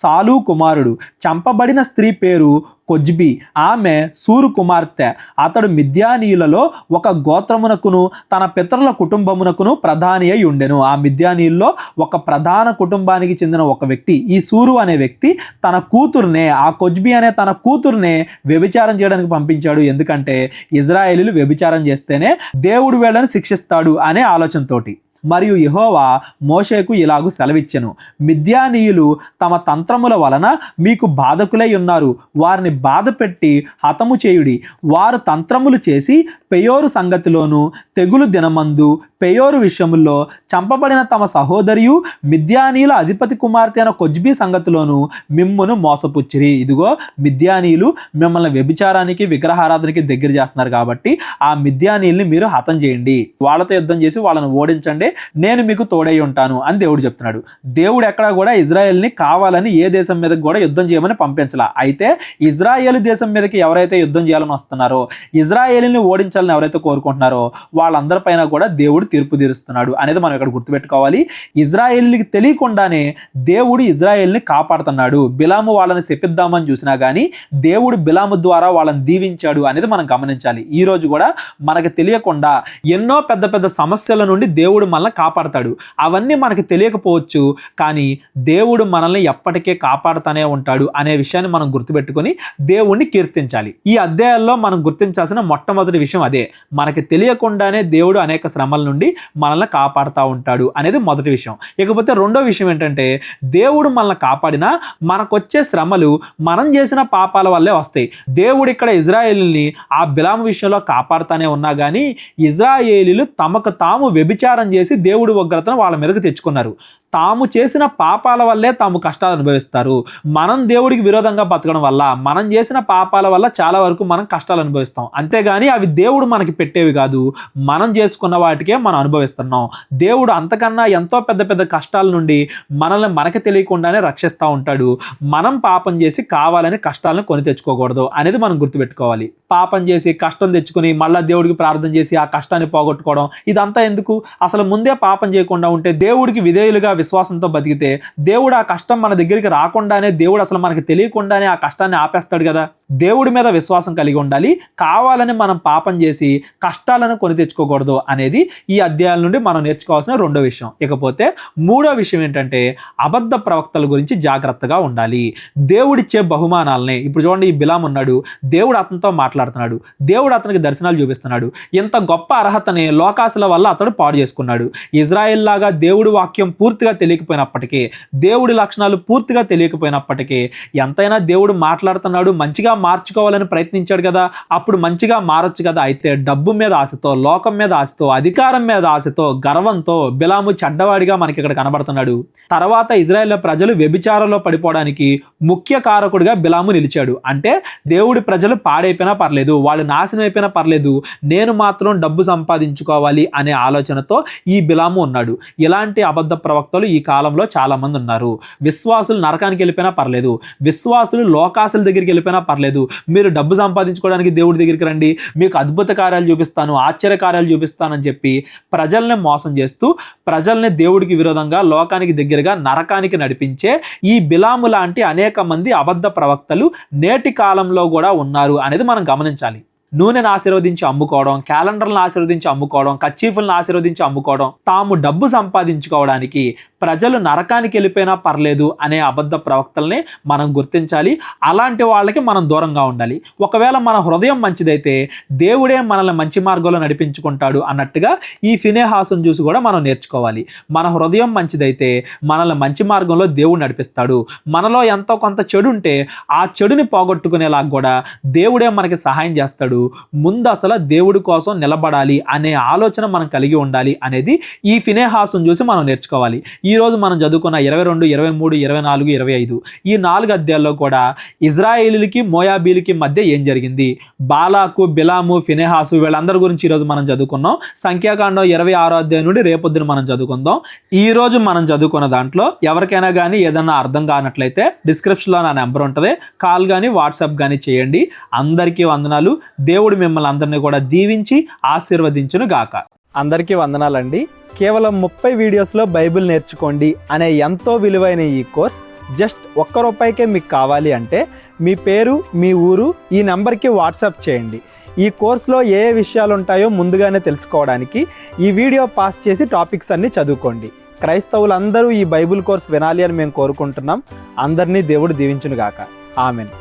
సాలు కుమారుడు. చంపబడిన స్త్రీ పేరు కొజ్బి, ఆమె సూరు కుమార్తె. అతడు మిద్యానీయులలో ఒక గోత్రమునకును తన పితరుల కుటుంబమునకును ప్రధాని అయి ఉండెను. ఆ మిద్యానీయుల్లో ఒక ప్రధాన కుటుంబానికి చెందిన ఒక వ్యక్తి, ఈ సూరు అనే వ్యక్తి తన కూతుర్నే, ఆ కొజ్బి అనే తన కూతుర్నే వ్యభిచారం చేయడానికి పంపించాడు. ఎందుకంటే ఇజ్రాయేలీలు వ్యభిచారం చేస్తేనే దేవుడు వీళ్ళని శిక్షిస్తాడు అనే ఆలోచనతోటి. మరియు యెహోవా మోషేకు ఇలాగు సెలవిచ్చెను, మిద్యానీయులు తమ తంత్రముల వలన మీకు బాధకులై ఉన్నారు, వారిని బాధ పెట్టి హతము చేయుడి. వారు తంత్రములు చేసి పెయోరు సంగతిలోను తెగులు దినమందు పెయోరు విషయములో చంపబడిన తమ సహోదరియు మిద్యానీల అధిపతి కుమార్తె అయిన కొజ్బీ సంగతిలోను మిమ్మును మోసపుచ్చిరి. ఇదిగో మిద్యానీయులు మిమ్మల్ని వ్యభిచారానికి విగ్రహారాధనకి దగ్గర చేస్తున్నారు కాబట్టి ఆ మిద్యానీయుల్ని మీరు హతం చేయండి, వాళ్ళతో యుద్ధం చేసి వాళ్ళని ఓడించండి, నేను మీకు తోడై ఉంటాను అని దేవుడు చెప్తున్నాడు. దేవుడు ఎక్కడా కూడా ఇజ్రాయెల్ని కావాలని ఏ దేశం మీదకి కూడా యుద్ధం చేయమని పంపించాల. అయితే ఇజ్రాయేల్ దేశం మీదకి ఎవరైతే యుద్ధం చేయాలని వస్తున్నారో, ఇజ్రాయేల్ని ఓడించాలని ఎవరైతే కోరుకుంటున్నారో వాళ్ళందరిపైన కూడా దేవుడు తీర్పు తీరుస్తున్నాడు అనేది మనం ఇక్కడ గుర్తుపెట్టుకోవాలి. ఇజ్రాయేల్కి తెలియకుండానే దేవుడు ఇజ్రాయేల్ని కాపాడుతున్నాడు. బిలాము వాళ్ళని శపిద్దామని చూసినా కానీ దేవుడు బిలాము ద్వారా వాళ్ళని దీవించాడు అనేది మనం గమనించాలి. ఈ రోజు కూడా మనకు తెలియకుండా ఎన్నో పెద్ద పెద్ద సమస్యల నుండి దేవుడు మనల్ని కాపాడతాడు. అవన్నీ మనకు తెలియకపోవచ్చు, కానీ దేవుడు మనల్ని ఎప్పటికే కాపాడుతూనే ఉంటాడు అనే విషయాన్ని మనం గుర్తుపెట్టుకొని దేవుణ్ణి కీర్తించాలి. ఈ అధ్యాయాల్లో మనం గుర్తించాల్సిన మొట్టమొదటి విషయం అదే. మనకి తెలియకుండానే దేవుడు అనేక శ్రమల నుండి మనల్ని కాపాడుతూ ఉంటాడు అనేది మొదటి విషయం. ఇకపోతే రెండో విషయం ఏంటంటే, దేవుడు మనల్ని కాపాడినా మనకొచ్చే శ్రమలు మనం చేసిన పాపాల వల్లే వస్తాయి. దేవుడు ఇక్కడ ఇజ్రాయేలుని ఆ బిలాము విషయంలో కాపాడుతూనే ఉన్నా కానీ ఇజ్రాయేలీలు తమకు తాము వ్యభిచారం చేసి దేవుడి ఉగ్రతను వాళ్ళ మీదకు తెచ్చుకున్నారు. తాము చేసిన పాపాల వల్లే తాము కష్టాలు అనుభవిస్తారు. మనం దేవుడికి విరోధంగా బతకడం వల్ల, మనం చేసిన పాపాల వల్ల చాలా వరకు మనం కష్టాలు అనుభవిస్తాం. అంతేగాని అవి దేవుడు మనకి పెట్టేవి కాదు, మనం చేసుకున్న వాటికే మనం అనుభవిస్తున్నాం. దేవుడు అంతకన్నా ఎంతో పెద్ద పెద్ద కష్టాల నుండి మనల్ని మనకి తెలియకుండానే రక్షిస్తూ ఉంటాడు. మనం పాపం చేసి కావాలని కష్టాలను కొని తెచ్చుకోకూడదు అనేది మనం గుర్తుపెట్టుకోవాలి. పాపం చేసి కష్టం తెచ్చుకుని మళ్ళీ దేవుడికి ప్రార్థన చేసి ఆ కష్టాన్ని పోగొట్టుకోవడం ఇదంతా ఎందుకు? అసలు ముందే పాపం చేయకుండా ఉంటే, దేవుడికి విధేయులుగా విశ్వాసంతో బతికితే దేవుడు ఆ కష్టం మన దగ్గరికి రాకుండానే, దేవుడు అసలు మనకి తెలియకుండానే ఆ కష్టాన్ని ఆపేస్తాడు కదా. దేవుడి మీద విశ్వాసం కలిగి ఉండాలి. కావాలని మనం పాపం చేసి కష్టాలను కొని తెచ్చుకోకూడదు అనేది ఈ అధ్యాయాల నుండి మనం నేర్చుకోవాల్సిన రెండో విషయం. ఇకపోతే మూడో విషయం ఏంటంటే, అబద్ధ ప్రవక్తల గురించి జాగ్రత్తగా ఉండాలి. దేవుడిచ్చే బహుమానాలని, ఇప్పుడు చూడండి, ఈ బిలాము ఉన్నాడు, దేవుడు అతనితో మాట్లాడుతున్నాడు, దేవుడు అతనికి దర్శనాలు చూపిస్తున్నాడు. ఇంత గొప్ప అర్హతని లోకాసుల వల్ల అతడు పాడు చేసుకున్నాడు. ఇజ్రాయెల్ లాగా దేవుడి వాక్యం పూర్తిగా తెలియకపోయినప్పటికీ, దేవుడి లక్షణాలు పూర్తిగా తెలియకపోయినప్పటికీ, ఎంతైనా దేవుడు మాట్లాడుతున్నాడు, మంచిగా మార్చుకోవాలని ప్రయత్నించాడు కదా, అప్పుడు మంచిగా మారొచ్చు కదా. అయితే డబ్బు మీద ఆశతో, లోకం మీద ఆశతో, అధికారం మీద ఆశతో, గర్వంతో బిలాము చెడ్డవాడిగా మనకి ఇక్కడ కనబడుతున్నాడు. తర్వాత ఇజ్రాయెల్ ప్రజలు వ్యభిచారంలో పడిపోవడానికి ముఖ్య కారకుడిగా బిలాము నిలిచాడు. అంటే దేవుడి ప్రజలు పాడైపోయినా పర్లేదు, వాళ్ళు నాశనం అయిపోయినా పర్లేదు, నేను మాత్రం డబ్బు సంపాదించుకోవాలి అనే ఆలోచనతో ఈ బిలాము ఉన్నాడు. ఇలాంటి అబద్ధ ప్రవక్తలు ఈ కాలంలో చాలా మంది ఉన్నారు. విశ్వాసులు నరకానికి వెళ్ళిపోయినా పర్లేదు, విశ్వాసులు లోకాసుల దగ్గరికి వెళ్ళిపోయినా పర్లేదు, మీరు డబ్బు సంపాదించుకోవడానికి దేవుడి దగ్గరికి రండి, మీకు అద్భుత కార్యాలు చూపిస్తాను, ఆశ్చర్య కార్యాలు చూపిస్తానని చెప్పి ప్రజల్ని మోసం చేస్తూ, ప్రజల్ని దేవుడికి విరోధంగా, లోకానికి దగ్గరగా నరకానికి నడిపించే ఈ బిలాము లాంటి అనేక మంది అబద్ధ ప్రవక్తలు నేటి కాలంలో కూడా ఉన్నారు అనేది మనం గమనించాలి. నూనెను ఆశీర్వదించి అమ్ముకోవడం, క్యాలెండర్లను ఆశీర్వదించి అమ్ముకోవడం, కచ్చీఫులను ఆశీర్వదించి అమ్ముకోవడం, తాము డబ్బు సంపాదించుకోవడానికి ప్రజలు నరకానికి వెళ్ళిపోయినా పర్లేదు అనే అబద్ధ ప్రవక్తల్ని మనం గుర్తించాలి. అలాంటి వాళ్ళకి మనం దూరంగా ఉండాలి. ఒకవేళ మన హృదయం మంచిదైతే దేవుడే మనల్ని మంచి మార్గంలో నడిపించుకుంటాడు అన్నట్టుగా ఈ ఫినెహాసును చూసి కూడా మనం నేర్చుకోవాలి. మన హృదయం మంచిదైతే మనల్ని మంచి మార్గంలో దేవుడు నడిపిస్తాడు. మనలో ఎంతో కొంత చెడు ఉంటే ఆ చెడుని పోగొట్టుకునేలాగా కూడా దేవుడే మనకి సహాయం చేస్తాడు. ముందు అసలు దేవుడి కోసం నిలబడాలి అనే ఆలోచన మనం కలిగి ఉండాలి అనేది ఈ ఫినెహాసును చూసి మనం నేర్చుకోవాలి. ఈ రోజు మనం చదువుకున్న 22, 23, 24, 25 ఈ 4 అధ్యాయాల్లో కూడా ఇజ్రాయేలీలకి మోయాబీలకి మధ్య ఏం జరిగింది, బాలాకు, బిలాము, ఫినెహాసు వీళ్ళందరి గురించి ఈరోజు మనం చదువుకున్నాం. సంఖ్యాకాండం 26వ అధ్యాయం నుండి రేపొద్దున మనం చదువుకుందాం. ఈ రోజు మనం చదువుకున్న దాంట్లో ఎవరికైనా కానీ ఏదన్నా అర్థం కానట్లయితే డిస్క్రిప్షన్లో నా నెంబర్ ఉంటుంది, కాల్ కానీ వాట్సాప్ కానీ చేయండి. అందరికీ వందనాలు. దేవుడు మిమ్మల్ని అందరినీ కూడా దీవించి ఆశీర్వదించును గాక. అందరికీ వందనాలండి. కేవలం 30 వీడియోస్లో బైబిల్ నేర్చుకోండి అనే ఎంతో విలువైన ఈ కోర్స్ జస్ట్ ₹1 మీకు కావాలి అంటే మీ పేరు, మీ ఊరు ఈ నెంబర్కి వాట్సాప్ చేయండి. ఈ కోర్సులో ఏ విషయాలు ఉంటాయో ముందుగానే తెలుసుకోవడానికి ఈ వీడియో పాస్ చేసి టాపిక్స్ అన్నీ చదువుకోండి. క్రైస్తవులందరూ ఈ బైబిల్ కోర్స్ వినాలి అని మేము కోరుకుంటున్నాం. అందరినీ దేవుడు దీవించును గాక. ఆమెన్.